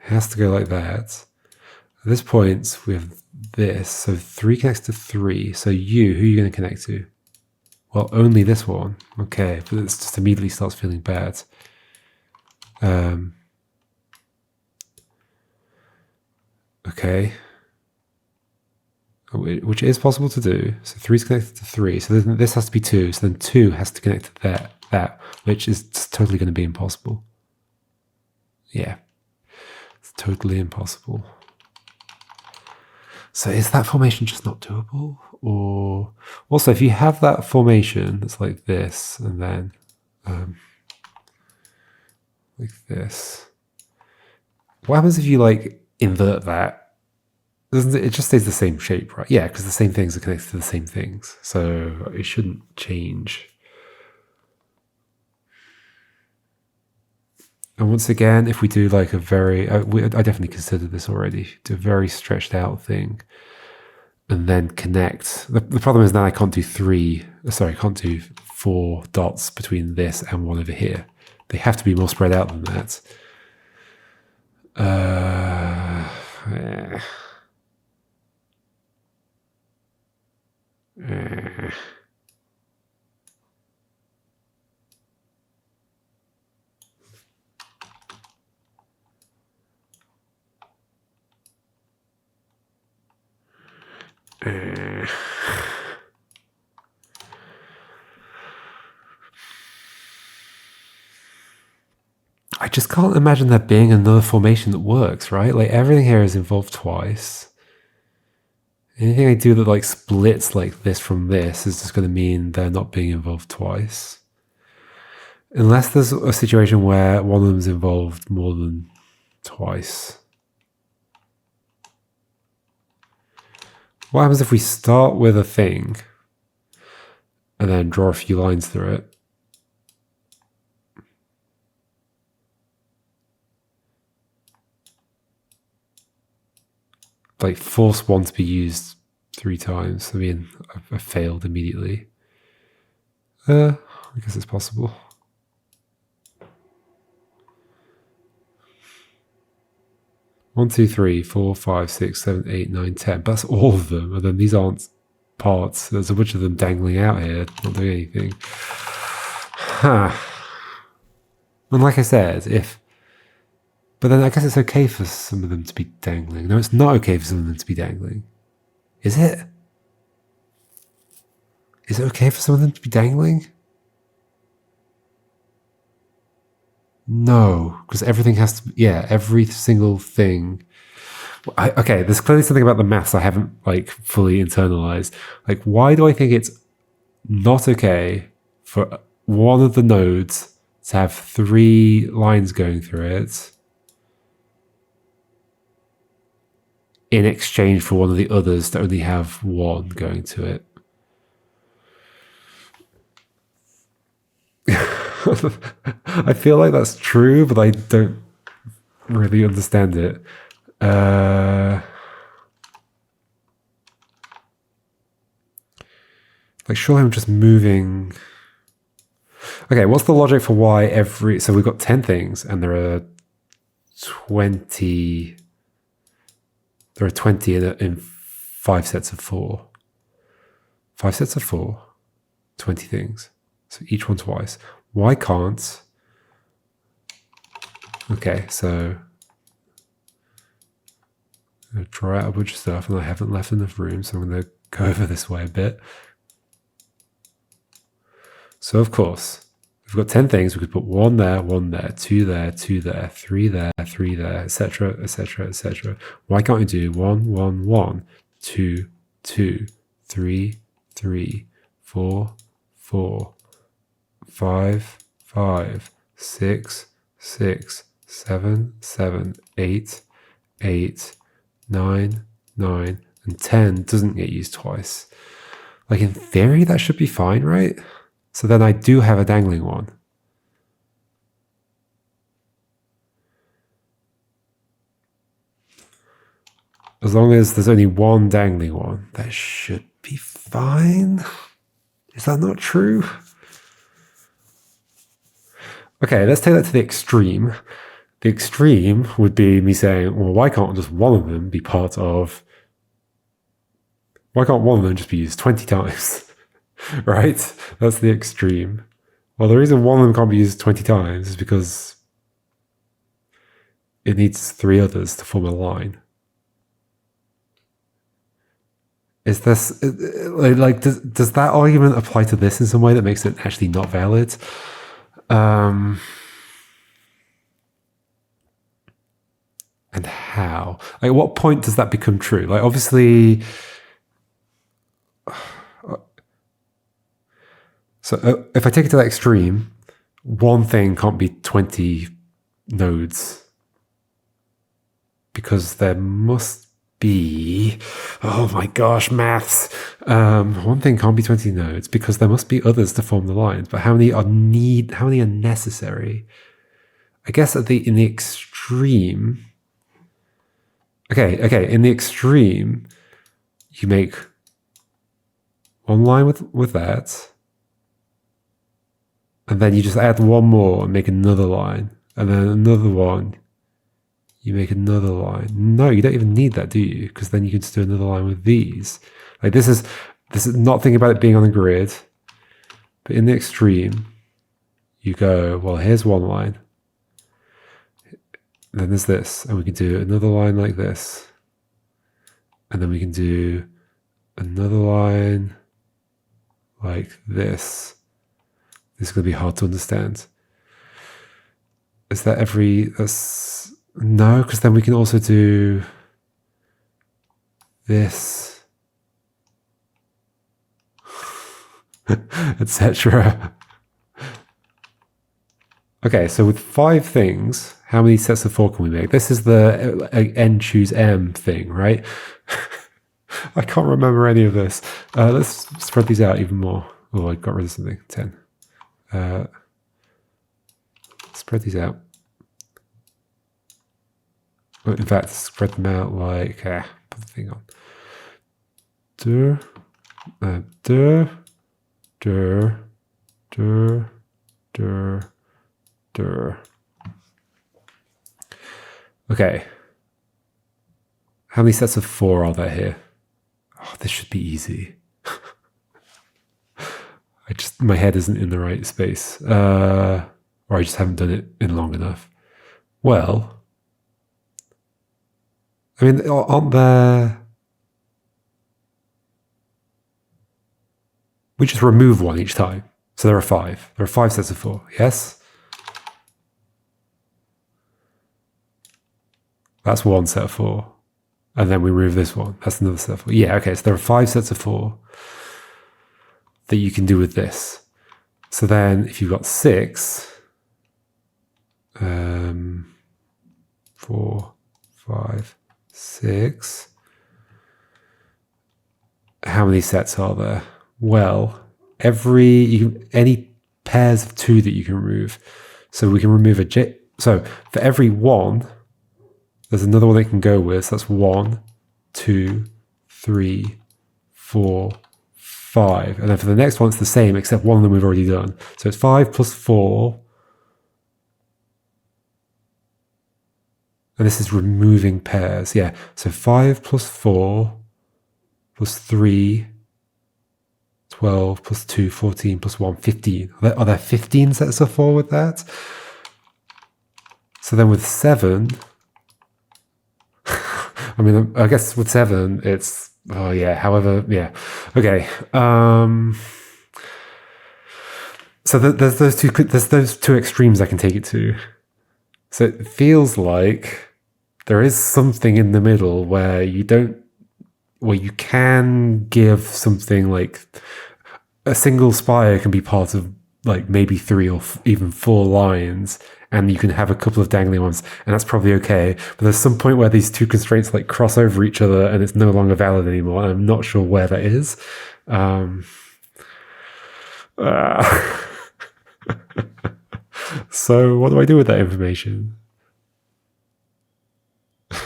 It has to go like that. At this point, we have this. So 3 connects to 3. So you, who are you going to connect to? Well, only this one. Okay, but it just immediately starts feeling bad. Okay. Which is possible to do. So 3 is connected to 3. So then this has to be 2. So then 2 has to connect to that, which is totally going to be impossible. Yeah. It's totally impossible. So is that formation just not doable? Or also, if you have that formation that's like this, and then like this, what happens if you like invert that? Doesn't it just stays the same shape, right? Yeah, because the same things are connected to the same things, so it shouldn't change. And once again, if we do like a very, I definitely considered this already, do a very stretched out thing, and then connect. The problem is now I can't do I can't do 4 dots between this and one over here. They have to be more spread out than that. I just can't imagine there being another formation that works, right? Like everything here is involved twice. Anything I do that like splits like this from this is just going to mean they're not being involved twice. Unless there's a situation where one of them is involved more than twice. What happens if we start with a thing and then draw a few lines through it? Like force one to be used 3 times. I mean, I failed immediately. I guess it's possible. 1, 2, 3, 4, 5, 6, 7, 8, 9, 10. But that's all of them. And then these aren't parts. There's a bunch of them dangling out here, not doing anything. Huh. And like I said, but then I guess it's okay for some of them to be dangling. No, it's not okay for some of them to be dangling. Is it? Is it okay for some of them to be dangling? No, because everything has to be, every single thing. Okay, there's clearly something about the maths I haven't fully internalized. Why do I think it's not okay for one of the nodes to have 3 lines going through it in exchange for one of the others to only have 1 going to it? I feel like that's true, but I don't really understand it. Surely I'm just moving. Okay, what's the logic for why so we've got 10 things and there are 20. There are 20 in 5 sets of 4. 5 sets of 4, 20 things. So each one twice. Why can't? Okay, so I'm going to draw out a bunch of stuff and I haven't left enough room, so I'm going to go over this way a bit. So of course, we've got 10 things. We could put 1 there, 2 there, 2 there, 3 there, 3 there, etc., etc., etc. Why can't we do 1, 1, 1, 2, 2, 3, 3, 4, 4, 5, 5, 6, 6, 7, 7, 8, 8, 9, 9, and 10 doesn't get used twice. In theory, that should be fine, right? So then I do have a dangling one. As long as there's only 1 dangling one, that should be fine. Is that not true? Okay, let's take that to the extreme. The extreme would be me saying, well, why can't just one of them be part of... Why can't one of them just be used 20 times? Right? That's the extreme. Well, the reason one of them can't be used 20 times is because it needs 3 others to form a line. Is this... does that argument apply to this in some way that makes it actually not valid? And how? At what point does that become true? Obviously... So if I take it to that extreme, one thing can't be 20 nodes because there must be, oh my gosh, maths. One thing can't be 20 nodes because there must be others to form the lines. But how many are necessary? I guess in the extreme. Okay. In the extreme, you make one line with that. And then you just add 1 more and make another line. And then another one. You make another line. No, you don't even need that, do you? Because then you can just do another line with these. This is not thinking about it being on the grid. But in the extreme, you go, well, here's 1 line. And then there's this. And we can do another line like this. And then we can do another line like this. This is going to be hard to understand. Is that that's... No, because then we can also do this, etc. Okay, so with 5 things, how many sets of 4 can we make? This is the n choose m thing, right? I can't remember any of this. Let's spread these out even more. Oh, I got rid of something. 10. Spread these out. In fact, spread them out put the thing on. Okay. How many sets of 4 are there here? Oh, this should be easy. My head isn't in the right space. Or I just haven't done it in long enough. Well, I mean, aren't there... We just remove 1 each time. So there are 5. There are 5 sets of 4, yes? That's 1 set of 4. And then we remove this one. That's another set of 4. Yeah, okay, so there are 5 sets of 4 that you can do with this. So then if you've got 6, 4, 5, 6. How many sets are there? Well, any pairs of 2 that you can remove. So we can remove a J. So for every 1, there's another one they can go with. So that's 1, 2, 3, 4, 5. And then for the next one, it's the same, except one of them we've already done. So it's 5 plus 4. And this is removing pairs. Yeah. So 5 plus 4 plus 3, 12 plus 2, 14 plus 1, 15. Are there 15 sets of 4 with that? So then with 7... I mean, I guess with 7, it's... Oh, yeah, however, yeah. Okay. So there's those two extremes I can take it to. So it feels like there is something in the middle where you can give something like... A single spire can be part of like maybe 3 or even 4 lines, and you can have a couple of dangling ones, and that's probably okay. But there's some point where these 2 constraints like cross over each other, and it's no longer valid anymore. And I'm not sure where that is. So what do I do with that information? I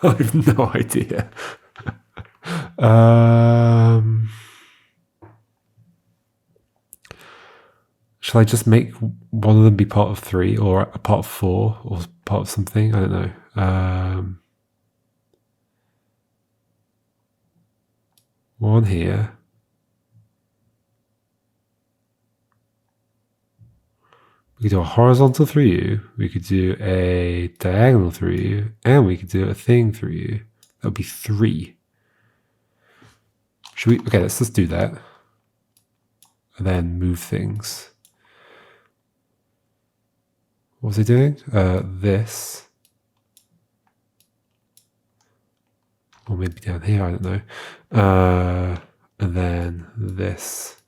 have no idea. Shall I just make one of them be part of 3 or a part of 4 or part of something? I don't know. One here. We could do a horizontal through you. We could do a diagonal through you. And we could do a thing through you. That would be 3. Should we? Okay, let's just do that. And then move things. What was he doing? This. Or maybe down here, I don't know. And then this.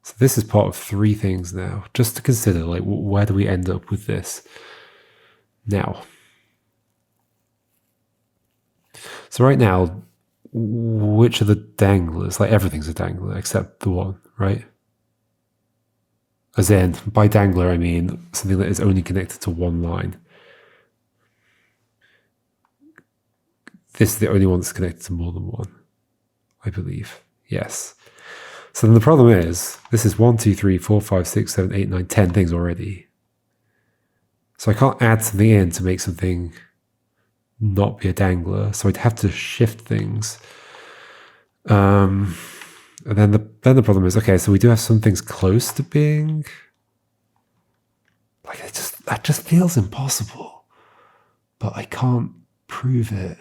So this is part of 3 things now. Just to consider, like, where do we end up with this? Now. So right now, which are the danglers? Like, everything's a dangler except the one, right? As in, by dangler, I mean something that is only connected to one line. This is the only one that's connected to more than one, I believe. Yes. So then the problem is, this is 1, 2, 3, 4, 5, 6, 7, 8, 9, 10 things already. So I can't add something in to make something not be a dangler. So I'd have to shift things. And then the problem is, okay, so we do have some things close to being... Like, that just feels impossible. But I can't prove it.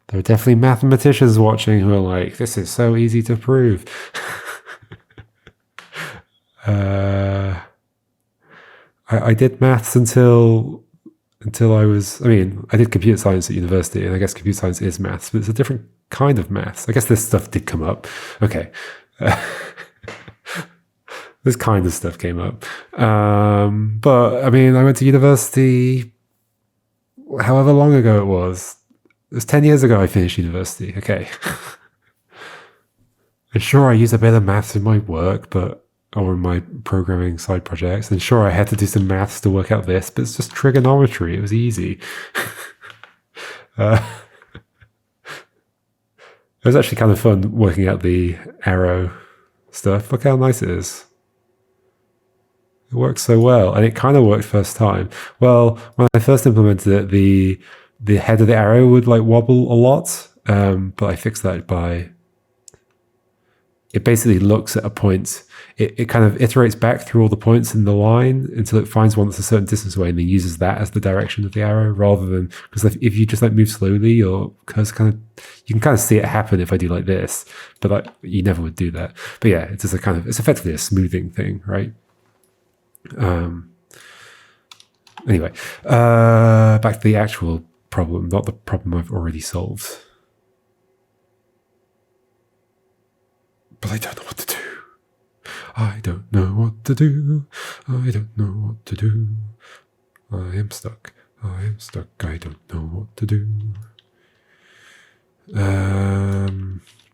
There are definitely mathematicians watching who are like, this is so easy to prove. I did maths until I was, I did computer science at university, and I guess computer science is maths, but it's a different kind of maths. I guess this stuff did come up. Okay. This kind of stuff came up. But, I went to university however long ago it was. It was 10 years ago I finished university. Okay. And sure, I use a bit of maths in my work, or in my programming side projects. And sure, I had to do some maths to work out this, but it's just trigonometry. It was easy. It was actually kind of fun working out the arrow stuff. Look how nice it is. It works so well, and it kind of worked first time. Well, when I first implemented it, the head of the arrow would like wobble a lot, but I fixed that by it basically looks at a point. It kind of iterates back through all the points in the line until it finds one that's a certain distance away, and then uses that as the direction of the arrow, rather than because if you just like move slowly, your cursor kind of you can kind of see it happen if I do like this, but like, you never would do that. But yeah, it's just a kind of it's effectively a smoothing thing, right? Anyway, back to the actual problem, not the problem I've already solved. But I don't know what to do. I don't know what to do. I don't know what to do. I am stuck. I am stuck. I don't know what to do.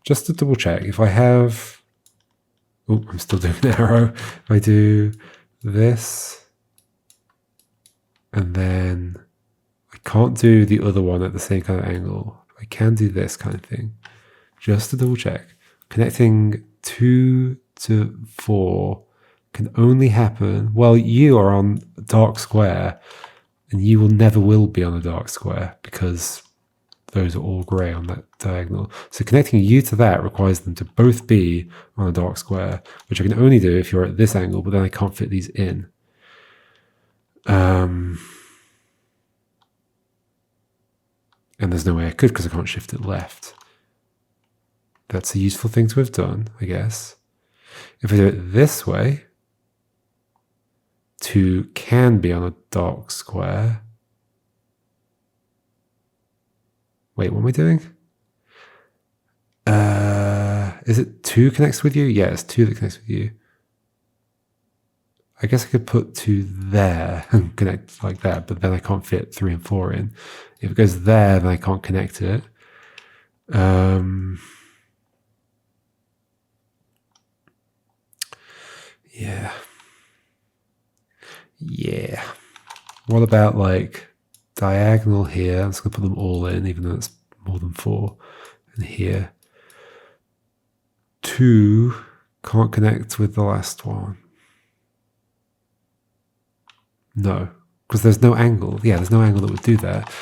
Just to double check, if I have... Oh, I'm still doing an arrow. If I do this, and then I can't do the other one at the same kind of angle. I can do this kind of thing. Just to double check. Connecting 2 to 4 can only happen... Well, you are on a dark square, and you never will be on a dark square because those are all grey on that diagonal. So connecting you to that requires them to both be on a dark square, which I can only do if you're at this angle, but then I can't fit these in. And there's no way I could because I can't shift it left. That's a useful thing to have done, I guess. If I do it this way, 2 can be on a dark square. Wait, what am I doing? Is it 2 connects with you? Yeah, it's 2 that connects with you. I guess I could put 2 there and connect like that, but then I can't fit 3 and 4 in. If it goes there, then I can't connect it. Yeah. Yeah. What about like diagonal here? I'm just going to put them all in, even though it's more than 4. And here. 2 can't connect with the last one. No, because there's no angle. Yeah, there's no angle that would do that.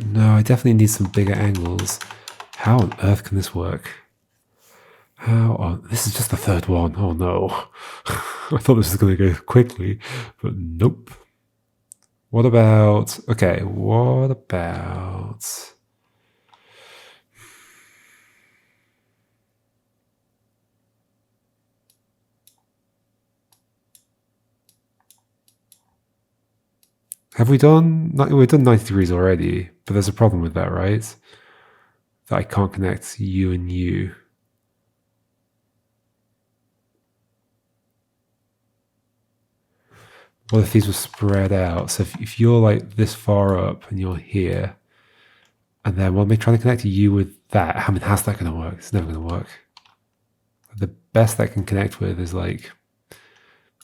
No, I definitely need some bigger angles. How on earth can this work? This is just the third one. Oh no. I thought this was going to go quickly, but nope. What about... Okay, what about... Have we done... We've done 90 degrees already, but there's a problem with that, right? That I can't connect you and you. What if these were spread out? So if you're like this far up and you're here, and then when we're trying to connect you with that, I mean, how's that going to work? It's never going to work. The best that can connect with is like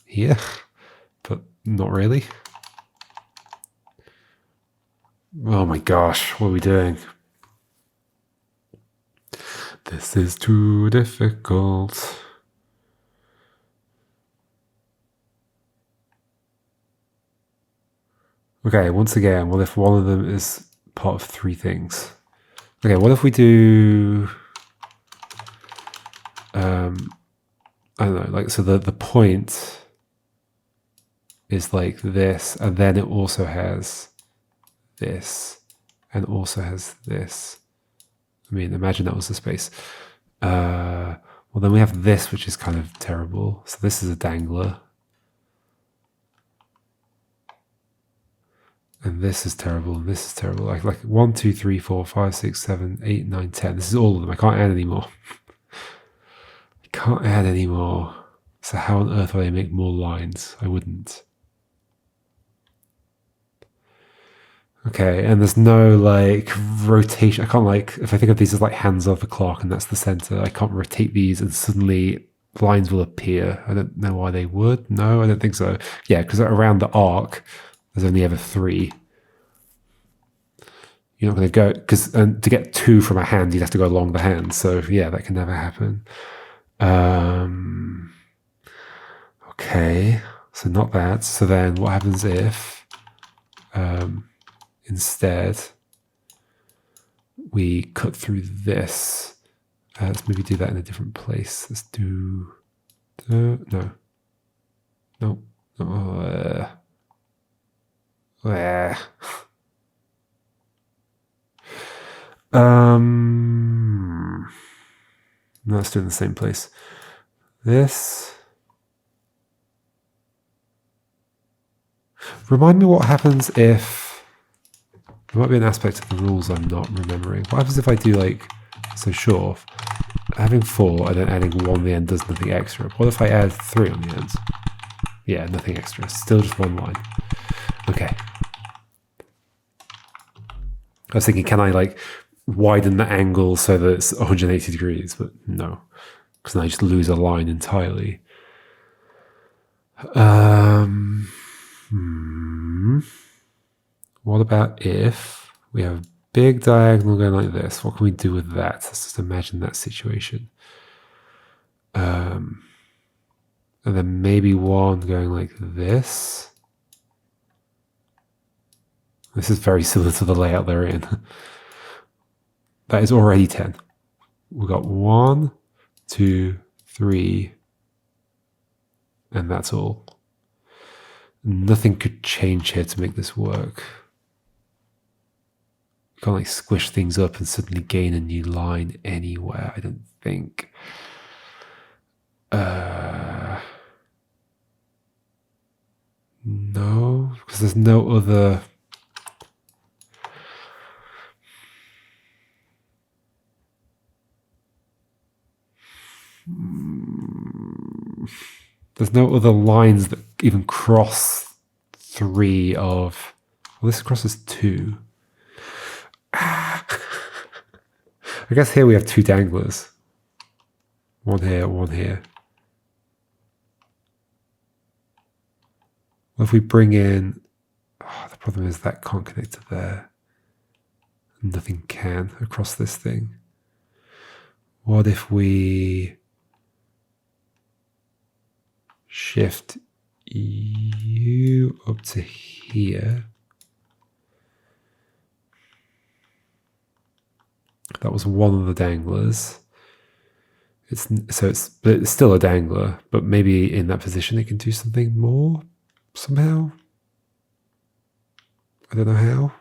here, but not really. Oh my gosh, what are we doing? This is too difficult. Okay, once again, what if one of them is part of 3 things? Okay, what if we do... I don't know, like, so the point is like this, and then it also has this, and also has this. I mean, imagine that was the space. Well, then we have this, which is kind of terrible. So this is a dangler. And this is terrible, and this is terrible. Like 1, 2, 3, 4, 5, 6, 7, 8, 9, 10. This is all of them. I can't add any more. I can't add any more. So how on earth would I make more lines? I wouldn't. Okay, and there's no like rotation. I can't like if I think of these as like hands of the clock and that's the center. I can't rotate these and suddenly lines will appear. I don't know why they would. No, I don't think so. Yeah, because around the arc, there's only ever three. You're not going to go because to get two from a hand, you'd have to go along the hand. So yeah, that can never happen. Okay, so not that. So then, what happens if instead we cut through this? Let's maybe do that in a different place. Let's do no, no. No, let's do it in the same place. This. Remind me what happens if... There might be an aspect of the rules I'm not remembering. What happens if I do like... So sure, having 4 and then adding 1 on the end does nothing extra. What if I add 3 on the end? Yeah, nothing extra. Still just 1 line. Okay. I was thinking, can I like widen the angle so that it's 180 degrees? But no, because then I just lose a line entirely. What about if we have a big diagonal going like this? What can we do with that? Let's just imagine that situation. And then maybe one going like this. This is very similar to the layout they're in. That is already 10. We've got 1, 2, 3, and that's all. Nothing could change here to make this work. You can't like squish things up and suddenly gain a new line anywhere, I don't think. No, because there's no other... There's no other lines that even cross 3 of... Well, this crosses 2. I guess here we have 2 danglers. 1 here, 1 here. What if we bring in... Oh, the problem is that can't connect to there. Nothing can across this thing. What if we... shift you up to here? That was one of the danglers. It's still a dangler, but maybe in that position it can do something more somehow. I don't know how.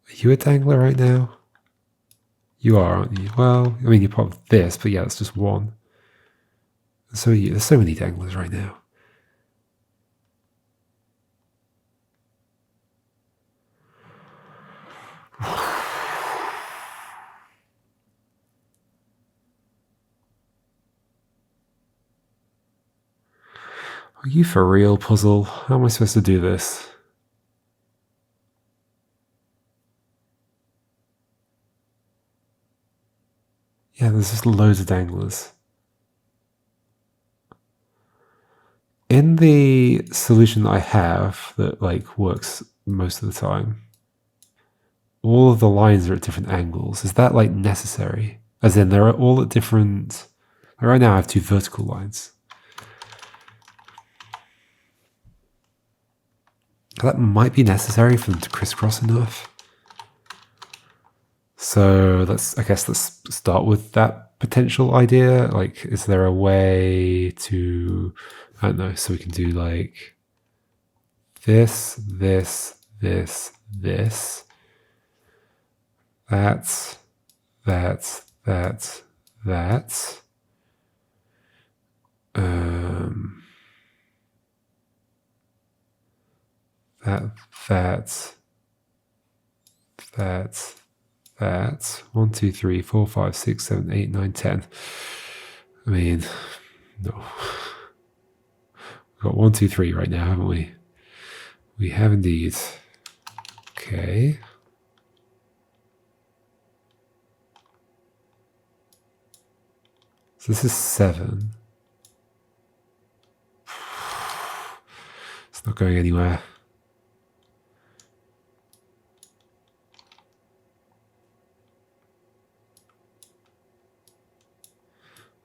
Are you a dangler right now? You are, aren't you? Well, I mean, you're part of this, but yeah, that's just one. So there's so many danglers right now. Are you for real, puzzle? How am I supposed to do this? Yeah, there's just loads of danglers. In the solution that I have that like works most of the time, all of the lines are at different angles. Is that like necessary? As in they're all at different... Right now I have 2 vertical lines. That might be necessary for them to crisscross enough. So I guess let's start with that potential idea. Like, is there a way to, I don't know, so we can do like this, this, this, this, that, that, that, that. That, that. 1, 2, 3, 4, 5, 6, 7, 8, 9, 10. I mean, no. We've got 1, 2, 3 right now, haven't we? We have indeed. Okay. So this is 7. It's not going anywhere.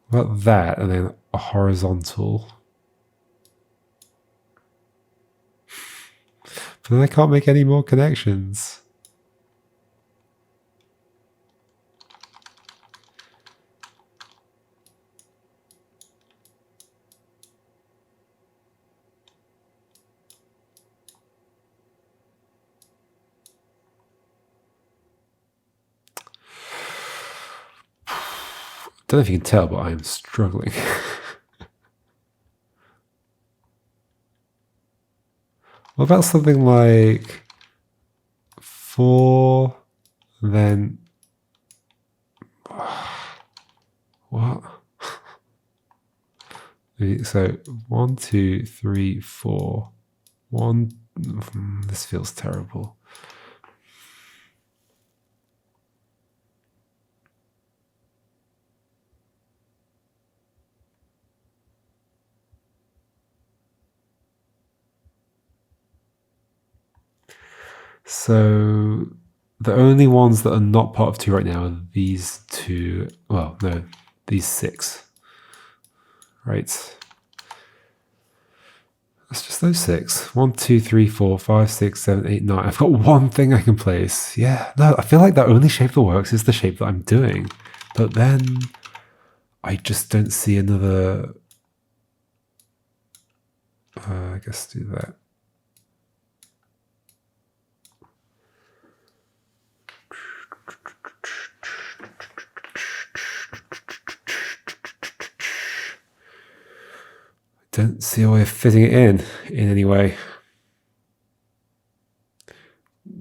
What about that and then a horizontal? But then I can't make any more connections. Don't know if you can tell, but I am struggling. What about something like 4, then what? So 1, 2, 3, 4. 1. This feels terrible. So the only ones that are not part of 2 right now are these 2. Well, no, these 6. Right. It's just those 6. 1, 2, 3, 4, 5, 6, 7, 8, 9. I've got one thing I can place. Yeah, no, I feel like the only shape that works is the shape that I'm doing. But then I just don't see another. I guess do that. Don't see a way of fitting it in any way.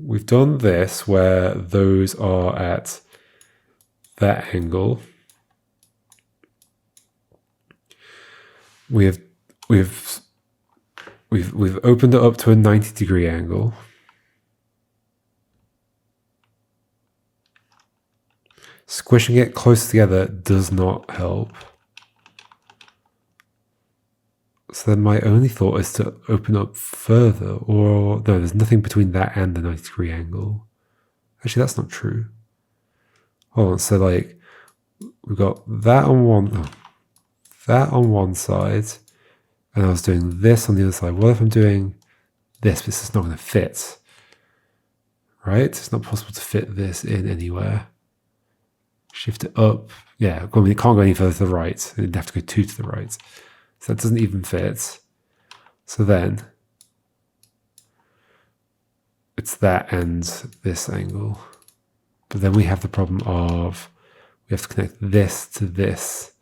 We've done this where those are at that angle. We've opened it up to a 90-degree angle. Squishing it close together does not help. So then my only thought is to open up further, or no, there's nothing between that and the 90-degree angle. Actually, that's not true. Hold on, so like we've got that on one side, and I was doing this on the other side. What if I'm doing this? This is not going to fit, right? It's not possible to fit this in anywhere. Shift it up. Yeah, I mean, it can't go any further to the right. It'd have to go 2 to the right. So that doesn't even fit. So then it's that and this angle. But then we have the problem of we have to connect this to this.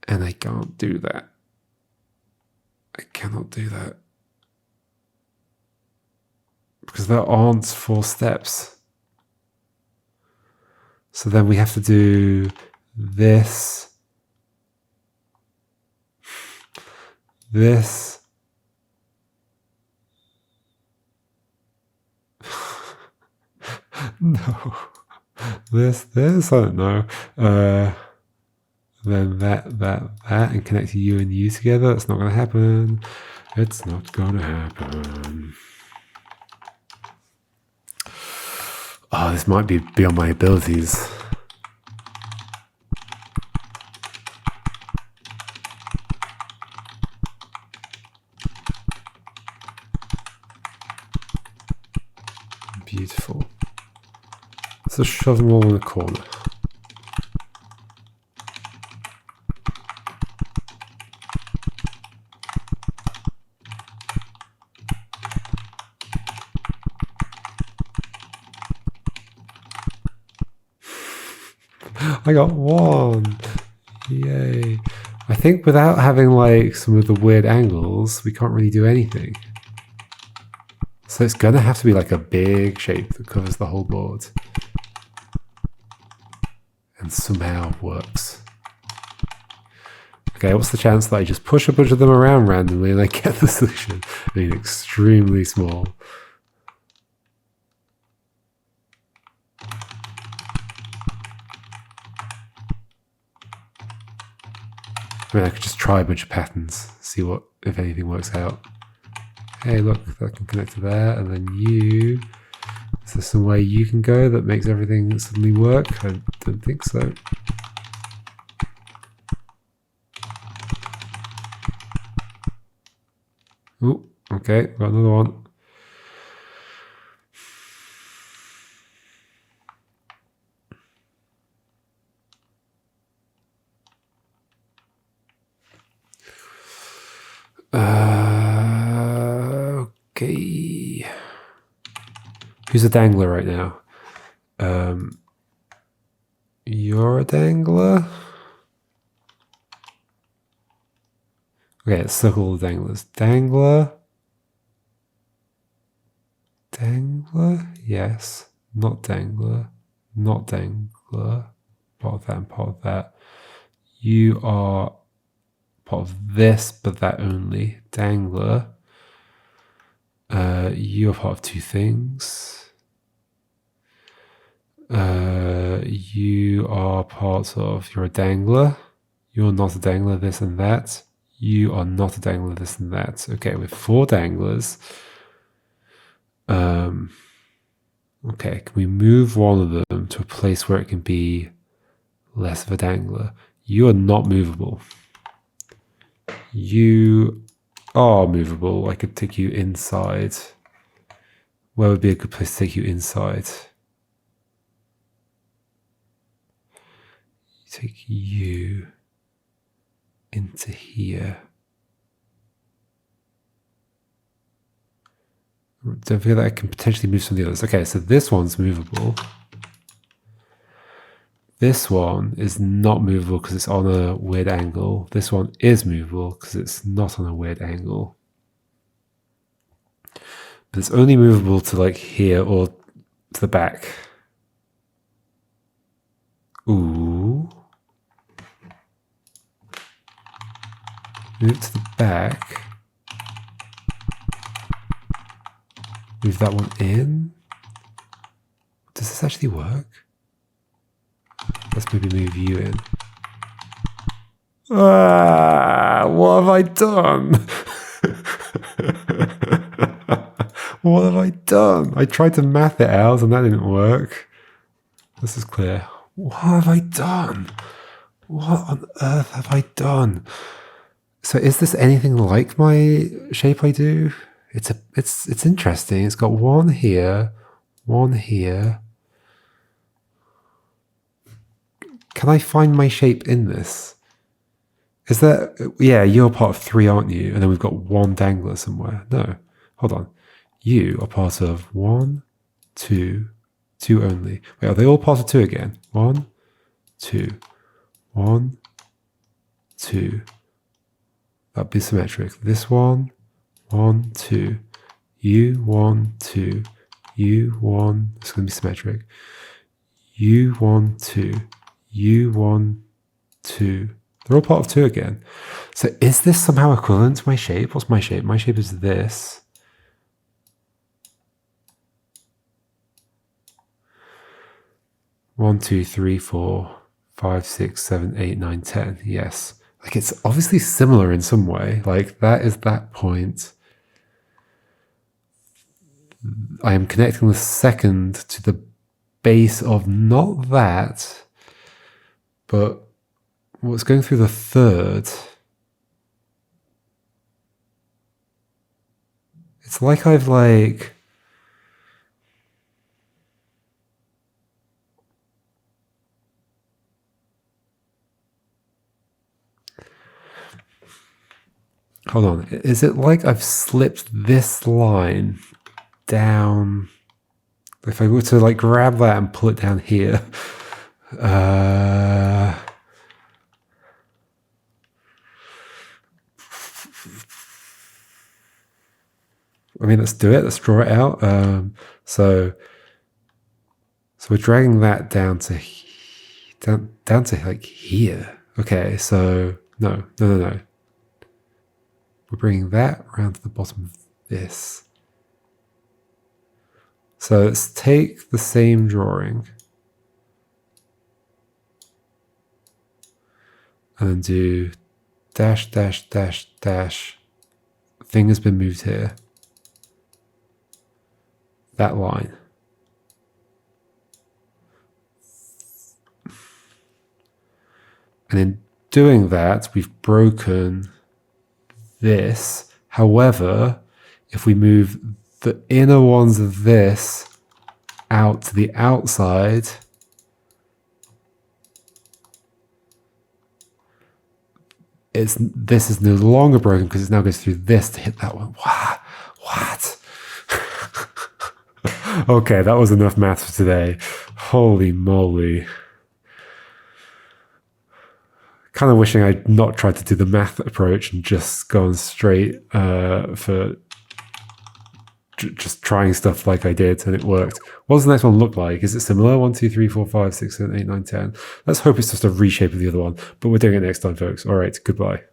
And I can't do that. I cannot do that. Because there aren't 4 steps. So then we have to do this, this, no, this, I don't know, then that, and connect you and you together. It's not going to happen. It's not going to happen. Oh, this might be beyond my abilities. Beautiful. So shove them all in the corner. I got 1. Yay. I think without having like some of the weird angles, we can't really do anything. So it's gonna have to be like a big shape that covers the whole board. And somehow works. Okay, what's the chance that I just push a bunch of them around randomly and I get the solution? I mean, extremely small. I mean, I could just try a bunch of patterns, see what, if anything works out. Hey, look, that can connect to there, and then you. Is there some way you can go that makes everything suddenly work? I don't think so. Oh, okay, got another one. Okay. Who's a dangler right now? You're a dangler? Okay, let's circle all the danglers. Dangler? Dangler? Yes. Not dangler. Not dangler. Part of that and part of that. You are part of this, but that only. Dangler. You are part of two things. You are part of, you're a dangler. You're not a dangler, this and that. You are not a dangler, this and that. Okay, with 4 danglers. Okay, can we move one of them to a place where it can be less of a dangler? You are not movable. You are movable. I could take you inside. Where would be a good place to take you inside? Take you into here. Don't forget that I can potentially move some of the others. Okay, so this one's movable. This one is not movable because it's on a weird angle. This one is movable because it's not on a weird angle. But it's only movable to like here or to the back. Ooh. Move to the back. Move that one in. Does this actually work? Let's maybe move you in. Ah, what have I done? What have I done? I tried to math it out and that didn't work. This is clear. What have I done? What on earth have I done? So is this anything like my shape I do? It's interesting. It's got one here, one here. Can I find my shape in this? Is there, yeah, you're part of 3, aren't you? And then we've got 1 dangler somewhere. No, hold on. You are part of 1, 2, 2 only. Wait, are they all part of 2 again? 1, 2, 1, 2. That'd be symmetric. This one, 1, 2. You, 1, 2. You, 1. It's going to be symmetric. You, 1, 2. You, 1, 2. They're all part of 2 again. So is this somehow equivalent to my shape? What's my shape? My shape is this. One, 2, 3, 4, 5, 6, 7, 8, 9, 10. Yes. Like it's obviously similar in some way. Like that is that point. I am connecting the second to the base of not that, but what's going through the third. It's like I've like... Hold on. Is it like I've slipped this line down? If I were to like grab that and pull it down here. I mean, let's do it. Let's draw it out. So we're dragging that down to down to like here. Okay, so no. We're bringing that around to the bottom of this. So let's take the same drawing and then do dash, dash, dash, dash. Thing has been moved here. That line. And in doing that, we've broken this. However, if we move the inner ones of this out to the outside, this is no longer broken because it now goes through this to hit that one. What? Okay, that was enough math for today. Holy moly. Kind of wishing I'd not tried to do the math approach and just gone straight for just trying stuff like I did, and it worked. What does the next one look like? Is it similar? 1, 2, 3, 4, 5, 6, 7, 8, 9, 10. Let's hope it's just a reshape of the other one, but we're doing it next time, folks. All right, goodbye.